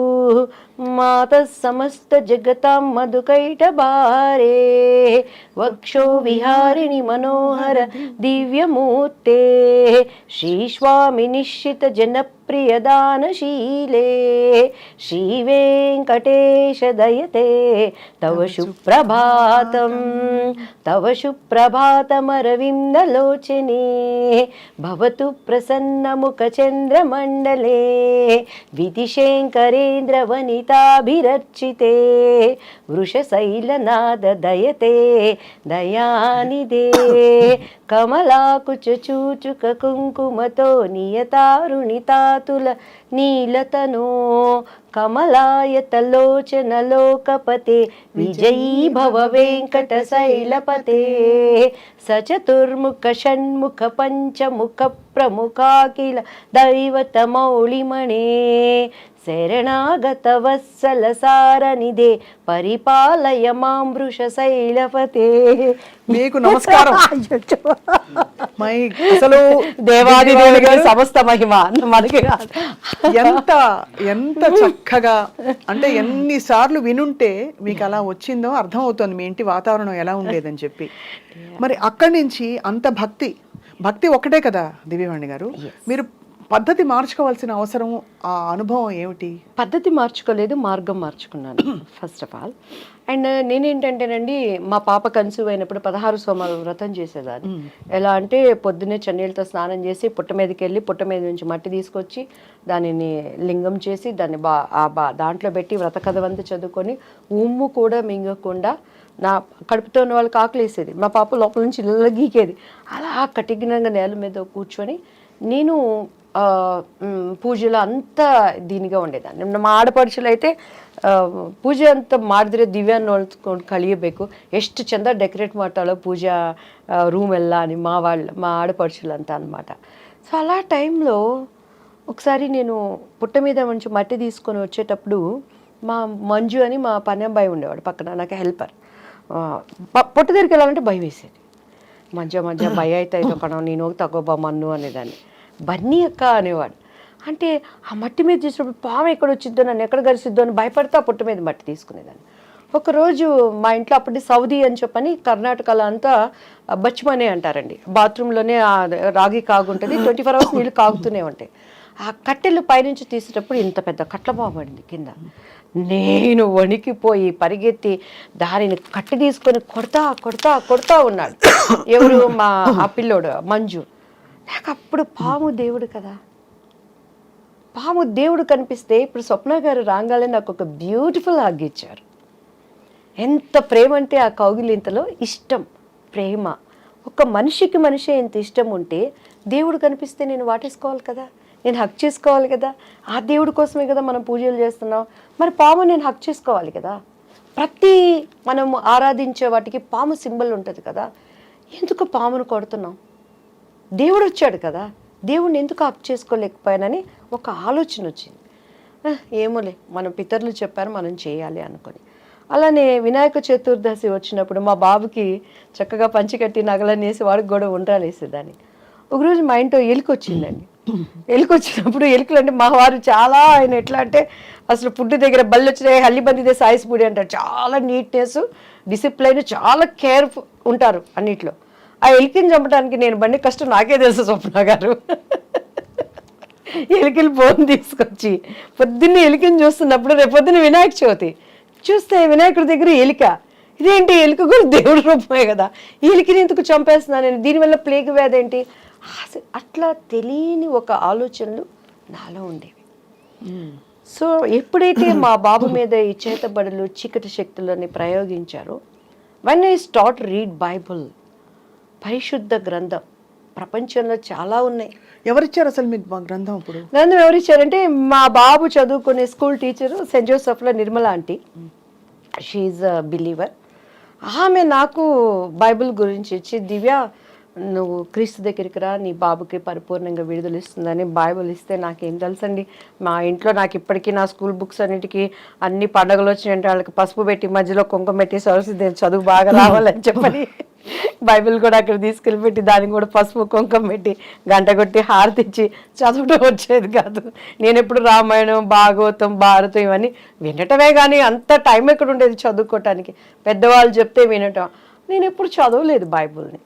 మాతః సమస్త జగతాం మధుకైటభారే వక్షో విహారిణి మనోహర దివ్యమూర్తే శ్రీస్వామి నిశ్చిత జనప్రియదానశీలే శ్రీవేంకటేశ దయతే తవ సుప్రభాతం తవ సుప్రభాతమరవిందలోచనే భవతు ప్రసన్నముఖచంద్రమండలే విధిశేంకరేంద్ర వనితాభిరర్చితే వృషశైలనాద దయతే దయానిదే కమలాకుచూచుక కుంకుమతో నియతారుణితాతుల నీలతనో కమలాయతలోచన లోకపతే విజయీ భవ వెంకట శైలపతే సచతుర్ముఖ షణ్ముఖ పంచముఖ ప్రముఖాఖిల దైవతమౌళిమణే శరణాగత వత్సల సారనిదే పరిపాలయ మాం వృషశైలపతే. మీకు నమస్కారం. అసలు దేవాది దేవుడికి సమస్త మహిమ మనకి ఎంత ఎంత చక్కగా అంటే ఎన్నిసార్లు వినుంటే మీకు అలా వచ్చిందో అర్థం అవుతుంది మీ ఇంటి వాతావరణం ఎలా ఉండేదని చెప్పి. మరి అక్కడి నుంచి అంత భక్తి ఒక్కటే కదా దివ్యవాణి గారు, మీరు పద్ధతి మార్చుకోవాల్సిన అవసరం, ఆ అనుభవం ఏమిటి? పద్ధతి మార్చుకోలేదు, మార్గం మార్చుకున్నాను ఫస్ట్ ఆఫ్ ఆల్. అండ్ నేనేంటంటేనండి మా పాప కన్సీవ్ అయినప్పుడు 16 సోమవారం వ్రతం చేసేదాన్ని. ఎలా అంటే పొద్దున్నే చన్నీళ్ళతో స్నానం చేసి పుట్ట మీదకి వెళ్ళి పుట్ట మీద నుంచి మట్టి తీసుకొచ్చి దానిని లింగం చేసి దాన్ని దాంట్లో పెట్టి వ్రత కథవంతా చదువుకొని ఉమ్ము కూడా మింగకుండా నా కడుపుతో ఉన్న వాళ్ళకి ఆకలేసేది. మా పాప లోపల నుంచి ఇళ్ళ గీకేది. అలా కఠినంగా నేల మీద కూర్చొని నేను పూజలో అంత దీనిగా ఉండేదాన్ని. మా ಆಡಪಡಿಸಲು అయితే ಪೂಜೆ ಅಂತ ಮಾಡಿದ್ರೆ ದಿವ್ಯ ನೋಡ್ಕೊಂಡು ಕಳಿಯಬೇಕು, ಎಷ್ಟು ಚಂದ ಡೆಕೋರೇಟ್ ಮಾಡ್ತಾಳೋ ಪೂಜಾ ರೂಮ್ ಎಲ್ಲ మా ఆడపడుచులు అంతా అనమాట. సో అలా టైంలో ఒకసారి నేను పుట్ట మీద నుంచి మట్టి తీసుకొని వచ్చేటప్పుడు మా మంజు అని మా పని అబ్బాయి ఉండేవాడు పక్కన, నాకు హెల్పర్. పుట్ట దగ్గరికి వెళ్ళాలంటే భయం వేసేది. మంచిగా భయ అయితే కಣ నేను తగ్గోబా మన్ను అనేదాన్ని. బన్నీ అక్క అనేవాడు. అంటే ఆ మట్టి మీద చేసినప్పుడు పాము ఎక్కడ వచ్చిద్దో, నన్ను ఎక్కడ గరిసిద్దో అని భయపడితే ఆ పుట్ట మీద మట్టి తీసుకునేదాన్ని. ఒకరోజు మా ఇంట్లో అప్పటి సౌదీ అని చెప్పని కర్ణాటకలో అంతా బచ్మనే అంటారండి, బాత్రూంలోనే రాగి కాగుంటుంది, 24 hours నీళ్ళు కాగుతూనే ఉంటాయి. ఆ కట్టెలు పైనుంచి తీసేటప్పుడు ఇంత పెద్ద కట్ల పాము పడింది కింద. నేను వణికిపోయి పరిగెత్తి దానిని కట్టి తీసుకొని కొడతా ఉన్నాడు ఎవరు, ఆ పిల్లోడు మంజు. నాకు అప్పుడు పాము దేవుడు కదా, పాము దేవుడు కనిపిస్తే ఇప్పుడు స్వప్న గారు రాగానే నాకు ఒక బ్యూటిఫుల్ హగ్ ఇచ్చారు. ఎంత ప్రేమ అంటే ఆ కౌగిలింతలో ఇష్టం, ప్రేమ. ఒక మనిషికి మనిషి ఎంత ఇష్టం ఉంటే దేవుడు కనిపిస్తే నేను వాటేసుకోవాలి కదా, నేను హక్ చేసుకోవాలి కదా. ఆ దేవుడి కోసమే కదా మనం పూజలు చేస్తున్నాం. మరి పాము నేను హక్ చేసుకోవాలి కదా. ప్రతి మనం ఆరాధించే వాటికి పాము సింబల్ ఉంటుంది కదా. ఎందుకు పామును కొడుతున్నాం? దేవుడు వచ్చాడు కదా, దేవుడిని ఎందుకు హక్ చేసుకోలేకపోయానని ఒక ఆలోచన వచ్చింది. ఏమోలే, మన పితరులు చెప్పారు మనం చేయాలి అనుకొని. అలానే వినాయక చతుర్దశి వచ్చినప్పుడు మా బాబుకి చక్కగా పంచికట్టి నగలనేసి వాడికి కూడా ఉండ్రాలు వేసేదాన్ని. ఒకరోజు మా ఇంట్లో ఎలుక వచ్చిందండి. ఎలుక వచ్చినప్పుడు ఎలుకలు అంటే మా వారు చాలా, ఆయన ఎట్లా అంటే అసలు ఫుడ్ దగ్గర బళ్ళు వచ్చినాయి హల్లి బందిదే సాయిస్పూడి అంటారు. చాలా నీట్నెస్, డిసిప్లైన్, చాలా కేర్ఫుల్ ఉంటారు అన్నిట్లో. ఆ ఎలికని చంపడానికి నేను బండి కష్టం నాకే తెలుసు స్వప్న గారు. ఎలికలు బోన్ తీసుకొచ్చి పొద్దున్నే ఎలికని చూస్తున్నప్పుడు, రేపు పొద్దున్న వినాయక చవితి చూస్తే వినాయకుడి దగ్గర ఎలిక, ఇదేంటి ఎలుక కూడా దేవుడి రూపమే కదా, ఈ ఎలికని ఎందుకు చంపేస్తున్నాను నేను, దీనివల్ల ప్లేగ్ వ్యాధి ఏంటి, అట్లా తెలియని ఒక ఆలోచనలు నాలో ఉండేవి. సో ఎప్పుడైతే మా బాబు మీద ఈ చేతబడులు చీకటి శక్తులని ప్రయోగించారో, when I start read Bible, పరిశుద్ధ గ్రంథం, ప్రపంచంలో చాలా ఉన్నాయి. ఎవరిచ్చారు అసలు మీకు మా గ్రంథం? అప్పుడు గ్రంథం ఎవరిచ్చారంటే మా బాబు చదువుకునే స్కూల్ టీచరు సెయింట్ జోసెఫ్లో Nirmala aunty, she a believer. ఆమె నాకు బైబిల్ గురించి ఇచ్చి, దివ్య నువ్వు క్రీస్తు దగ్గరికి రా, నీ బాబుకి పరిపూర్ణంగా విడుదల ఇస్తుందని బైబిల్ ఇస్తే, నాకేం తెలుసండి, మా ఇంట్లో నాకు ఇప్పటికీ నా స్కూల్ బుక్స్ అన్నిటికీ అన్ని పండుగలు వచ్చినాయంటే వాళ్ళకి పసుపు పెట్టి మధ్యలో కుంకుమ పెట్టి సరస్వతి చదువు బాగా రావాలని చెప్పని బైబిల్ కూడా అక్కడ తీసుకెళ్ళి పెట్టి దానికి కూడా పసుపు కుంకుమ పెట్టి గంట కొట్టి హారతిచ్చి చదవడం వచ్చేది కాదు. నేను ఎప్పుడు రామాయణం, భాగవతం, భారతం ఇవన్నీ వినటమే కానీ అంత టైం ఎక్కడ ఉండేది చదువుకోవటానికి. పెద్దవాళ్ళు చెప్తే వినటం, నేను ఎప్పుడు చదవలేదు బైబిల్ని.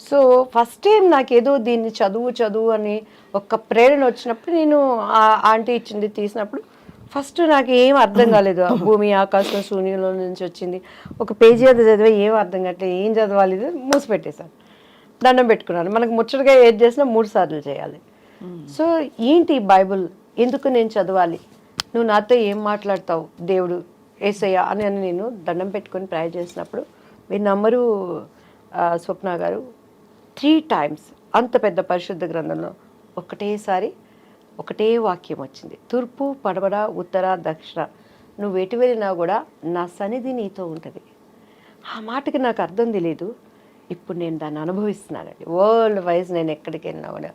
సో ఫస్ట్ టైం నాకేదో దీన్ని చదువు అని ఒక ప్రేరణ వచ్చినప్పుడు, నేను ఆంటీ ఇచ్చింది తీసినప్పుడు ఫస్ట్ నాకు ఏం అర్థం కాలేదు. భూమి ఆకాశం శూన్యంలో నుంచి వచ్చింది, ఒక పేజీ అది చదివే ఏం అర్థం కావట్లేదు, ఏం చదవాలి, మూసి పెట్టేశాను, దండం పెట్టుకున్నాను. మనకు ముచ్చటగా ఏది చేసినా 3 సార్లు చేయాలి. సో ఏంటి బైబుల్, ఎందుకు నేను చదవాలి, నువ్వు నాతో ఏం మాట్లాడతావు దేవుడు యేసయ్య అని నేను దండం పెట్టుకొని ప్రేయర్ చేసినప్పుడు, మీరు నమ్మరు స్వప్న గారు, 3 times అంత పెద్ద పరిశుద్ధ గ్రంథంలో ఒకటేసారి ఒకటే వాక్యం వచ్చింది, తూర్పు పడమర ఉత్తర దక్షిణ నువ్వు ఎటు వెళ్ళినా కూడా నా సన్నిధి నీతో ఉంటుంది. ఆ మాటకి నాకు అర్థం తెలియదు, ఇప్పుడు నేను దాన్ని అనుభవిస్తున్నానండి. వరల్డ్ వైజ్ నేను ఎక్కడికి వెళ్ళినా కూడా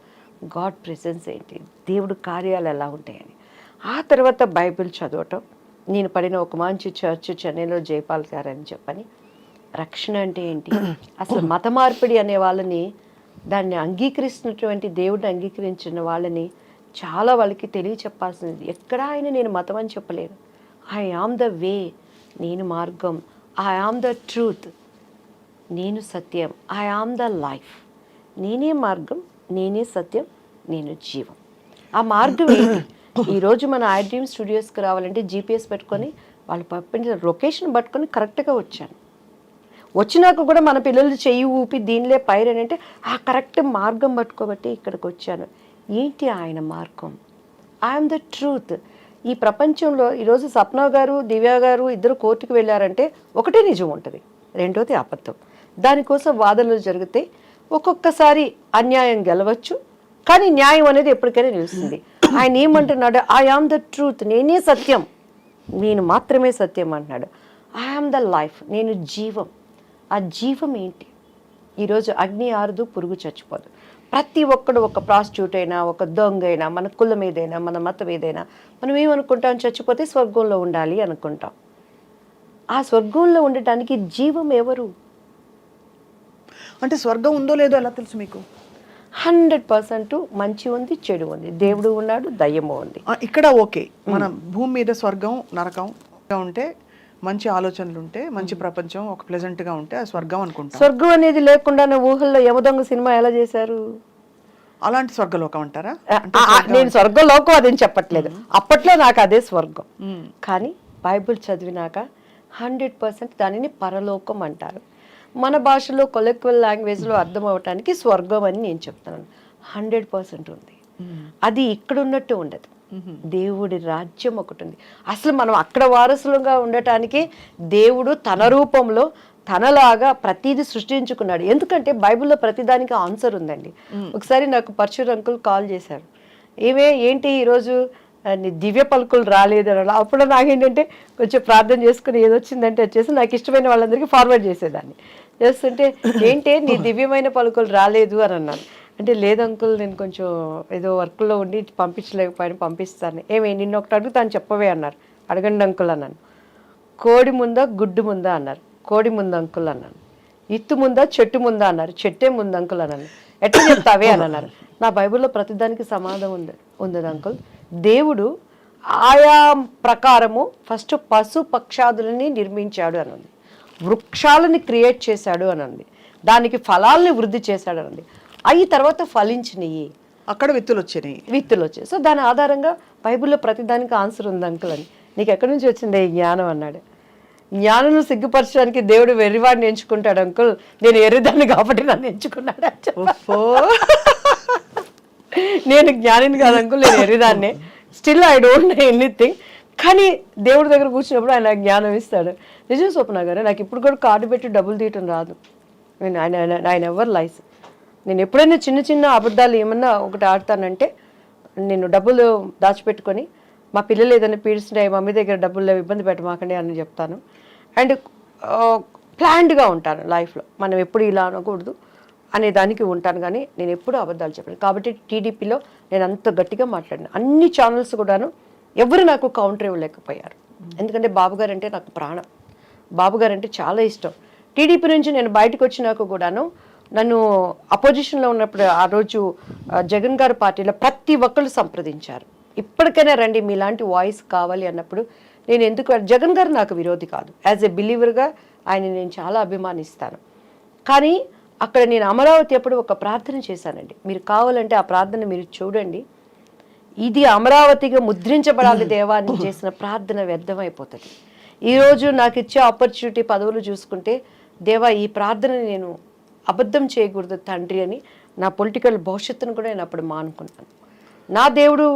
గాడ్ ప్రెసెన్స్ ఏంటి, దేవుడు కార్యాలు ఎలా ఉంటాయని. ఆ తర్వాత బైబిల్ చదవటం, నేను పడిన ఒక మంచి చర్చ్ చెన్నైలో జైపాల్ గారు అని చెప్పని, రక్షణ అంటే ఏంటి, అసలు మత మార్పిడి అనే వాళ్ళని, దాన్ని అంగీకరిస్తున్నటువంటి దేవుడిని అంగీకరించిన వాళ్ళని చాలా వాళ్ళకి తెలియచెప్పాల్సింది. ఎక్కడ ఆయన నేను మతం అని చెప్పలేను. ఐ ఆమ్ ద వే, నేను మార్గం, ఐ ఆమ్ ద ట్రూత్, నేను సత్యం, ఐ ఆమ్ ద లైఫ్, నేనే మార్గం, నేనే సత్యం, నేను జీవం. ఆ మార్గం ఏంటి? ఈరోజు మన ఐ డ్రీమ్ స్టూడియోస్కి రావాలంటే జీపీఎస్ పెట్టుకొని వాళ్ళు పంపిన లొకేషన్ పట్టుకొని కరెక్ట్గా వచ్చాను. వచ్చినాక కూడా మన పిల్లలు చెయ్యి ఊపి దీనిలే పైరని అంటే ఆ కరెక్ట్ మార్గం పట్టుకోబట్టి ఇక్కడికి వచ్చాను. ఏంటి ఆయన మార్గం? I'm the truth. ఈ ప్రపంచంలో ఈరోజు సప్న గారు, దివ్య గారు ఇద్దరు కోర్టుకు వెళ్ళారంటే ఒకటే నిజం ఉంటుంది, రెండోది అబద్ధం. దానికోసం వాదనలు జరిగితే ఒక్కొక్కసారి అన్యాయం గెలవచ్చు, కానీ న్యాయం అనేది ఎప్పటికైనా నిలుస్తుంది. ఆయన ఏమంటున్నాడు, ఐ ఆమ్ ద ట్రూత్, నేనే సత్యం, నేను మాత్రమే సత్యం అంటున్నాడు. ఐ ఆమ్ ద లైఫ్, నేను జీవం. ఆ జీవం ఏంటి? ఈరోజు అగ్ని ఆరదు, పురుగు చచ్చిపోదు. ప్రతి ఒక్కడు, ఒక ప్రాస్టిట్యూట్ అయినా, ఒక దొంగ అయినా, మన కులం ఏదైనా, మన మతం ఏదైనా, మనం ఏమనుకుంటాం, చచ్చిపోతే స్వర్గంలో ఉండాలి అనుకుంటాం. ఆ స్వర్గంలో ఉండటానికి జీవం ఎవరు? అంటే స్వర్గం ఉందో లేదో ఎలా తెలుసు మీకు? 100% మంచి ఉంది, చెడు ఉంది, దేవుడు ఉన్నాడు, దయ్యము ఉంది. ఇక్కడ ఓకే, మన భూమి మీద స్వర్గం నరకం ఉంటే, మంచి ఆలోచనలు ఉంటే, మంచి ప్రపంచం ఒక ప్లెజెంట్ గా ఉంటే ఆ స్వర్గం అనుకుంటాం. స్వర్గం అనేది లేకుండా ఊహల్లో యమదొంగ సినిమా ఎలా చేశారు? అలాంటి స్వర్గలోకం అంటారా? నేను స్వర్గలోకం అదేం చెప్పట్లేదు, అప్పట్లో నాకు అదే స్వర్గం. కానీ బైబిల్ చదివినాక 100% దానిని పరలోకం అంటారు. మన భాషలో కొలెక్వల్ లాంగ్వేజ్లో అర్థం అవటానికి స్వర్గం అని నేను చెప్తున్నాను. 100% ఉంది. అది ఇక్కడ ఉన్నట్టు ఉండదు. దేవుడి రాజ్యం ఒకటి ఉంది. అసలు మనం అక్కడ వారసులుగా ఉండటానికి దేవుడు తన రూపంలో తనలాగా ప్రతిదీ సృష్టించుకున్నాడు. ఎందుకంటే బైబిల్లో ప్రతిదానికి ఆన్సర్ ఉందండి. ఒకసారి నాకు పరశుర్ అంకుల్ కాల్ చేశారు, ఏంటి ఈరోజు నీ దివ్య పలుకులు రాలేదు అని. అప్పుడు నాకేంటంటే కొంచెం ప్రార్థన చేసుకుని ఏదొచ్చిందంటే వచ్చేసి నాకు ఇష్టమైన వాళ్ళందరికీ ఫార్వర్డ్ చేసేదాన్ని. చేస్తుంటే ఏంటి నీ దివ్యమైన పలుకులు రాలేదు అని అన్నాను. అంటే లేదు అంకుల్, నేను కొంచెం ఏదో వర్క్లో ఉండి పంపించలేకపోయాను, పంపిస్తాను. నిన్న ఒకటి అడుగుతాను చెప్పవే అన్నారు. అడగండి అంకుల్ అన్నాను. కోడి ముందా గుడ్డు ముందా అన్నారు. కోడి ముందు అంకుల్ అన్నాను. ఇత్తు ముందా చెట్టు ముందా అన్నారు. చెట్టే ముందు అంకుల్ అన్నాను. ఎట్లా చెప్తావే అని అన్నారు. నా బైబిల్లో ప్రతిదానికి సమాధానం ఉంది అంకుల్. దేవుడు ఆయా ప్రకారము ఫస్ట్ పశు పక్షాదులని నిర్మించాడు అని ఉంది, వృక్షాలని క్రియేట్ చేశాడు అని ఉంది, దానికి ఫలాల్ని వృద్ధి చేశాడు అని ఉంది. అవి తర్వాత ఫలించినవి, అక్కడ విత్తులు వచ్చాయి. సో దాని ఆధారంగా బైబిల్లో ప్రతిదానికి ఆన్సర్ ఉంది అంకుల్ అని. నీకు ఎక్కడి నుంచి వచ్చింది ఈ జ్ఞానం అన్నాడు. జ్ఞానం సిగ్గుపరచడానికి దేవుడు వెర్రివాడిని ఎంచుకుంటాడు అంకుల్, నేను ఎర్రిదాన్ని కాబట్టి నన్ను ఎంచుకున్నాడు. నేను జ్ఞానిని కాదు అంకుల్, నేను ఎర్రిదాన్నే. Still I don't know anything. కానీ దేవుడి దగ్గర కూర్చున్నప్పుడు ఆయన జ్ఞానం ఇస్తాడు. నిజం స్వప్న గారు, నాకు ఇప్పుడు కూడా కార్డు పెట్టి డబ్బులు తీయటం రాదు. ఆయన ఎవరు లైస్. నేను ఎప్పుడైనా చిన్న చిన్న అబద్ధాలు ఏమన్నా ఒకటి ఆడతానంటే, నేను డబ్బులు దాచిపెట్టుకొని మా పిల్లలు ఏదైనా పీడిస్తున్నాయి, మమ్మీ దగ్గర డబ్బులు లేవు, ఇబ్బంది పెట్టమాకండి అని చెప్తాను. అండ్ ప్లాన్డ్గా ఉంటాను లైఫ్లో. మనం ఎప్పుడు ఇలా అనకూడదు అనే దానికి ఉంటాను, కానీ నేను ఎప్పుడూ అబద్ధాలు చెప్పాను. కాబట్టి టీడీపీలో నేను అంత గట్టిగా మాట్లాడిన అన్ని ఛానల్స్ కూడాను ఎవరు నాకు కౌంటర్ ఇవ్వలేకపోయారు. ఎందుకంటే బాబుగారు అంటే నాకు ప్రాణం, బాబుగారు అంటే చాలా ఇష్టం. టీడీపీ నుంచి నేను బయటకు వచ్చినాక కూడాను నన్ను అపోజిషన్లో ఉన్నప్పుడు ఆ రోజు జగన్ గారి పార్టీలో ప్రతి ఒక్కళ్ళు సంప్రదించారు. ఇప్పటికైనా రండి, మీలాంటి వాయిస్ కావాలి అన్నప్పుడు నేను ఎందుకు, జగన్ గారు నాకు విరోధి కాదు, యాజ్ ఎ బిలీవర్గా ఆయన నేను చాలా అభిమానిస్తాను. కానీ అక్కడ నేను అమరావతి అప్పుడు ఒక ప్రార్థన చేశానండి. మీరు కావాలంటే ఆ ప్రార్థన మీరు చూడండి. ఇది అమరావతిగా ముద్రించబడాలి దేవా అని చేసిన ప్రార్థన వ్యర్థమైపోతుంది. ఈరోజు నాకు ఇచ్చే ఆపర్చునిటీ పదవులు చూసుకుంటే, దేవా ఈ ప్రార్థనని నేను అబద్ధం చేయకూడదు తండ్రి అని నా పొలిటికల్ భవిష్యత్తును కూడా నేను అప్పుడు మానుకున్నాను. నా దేవుడు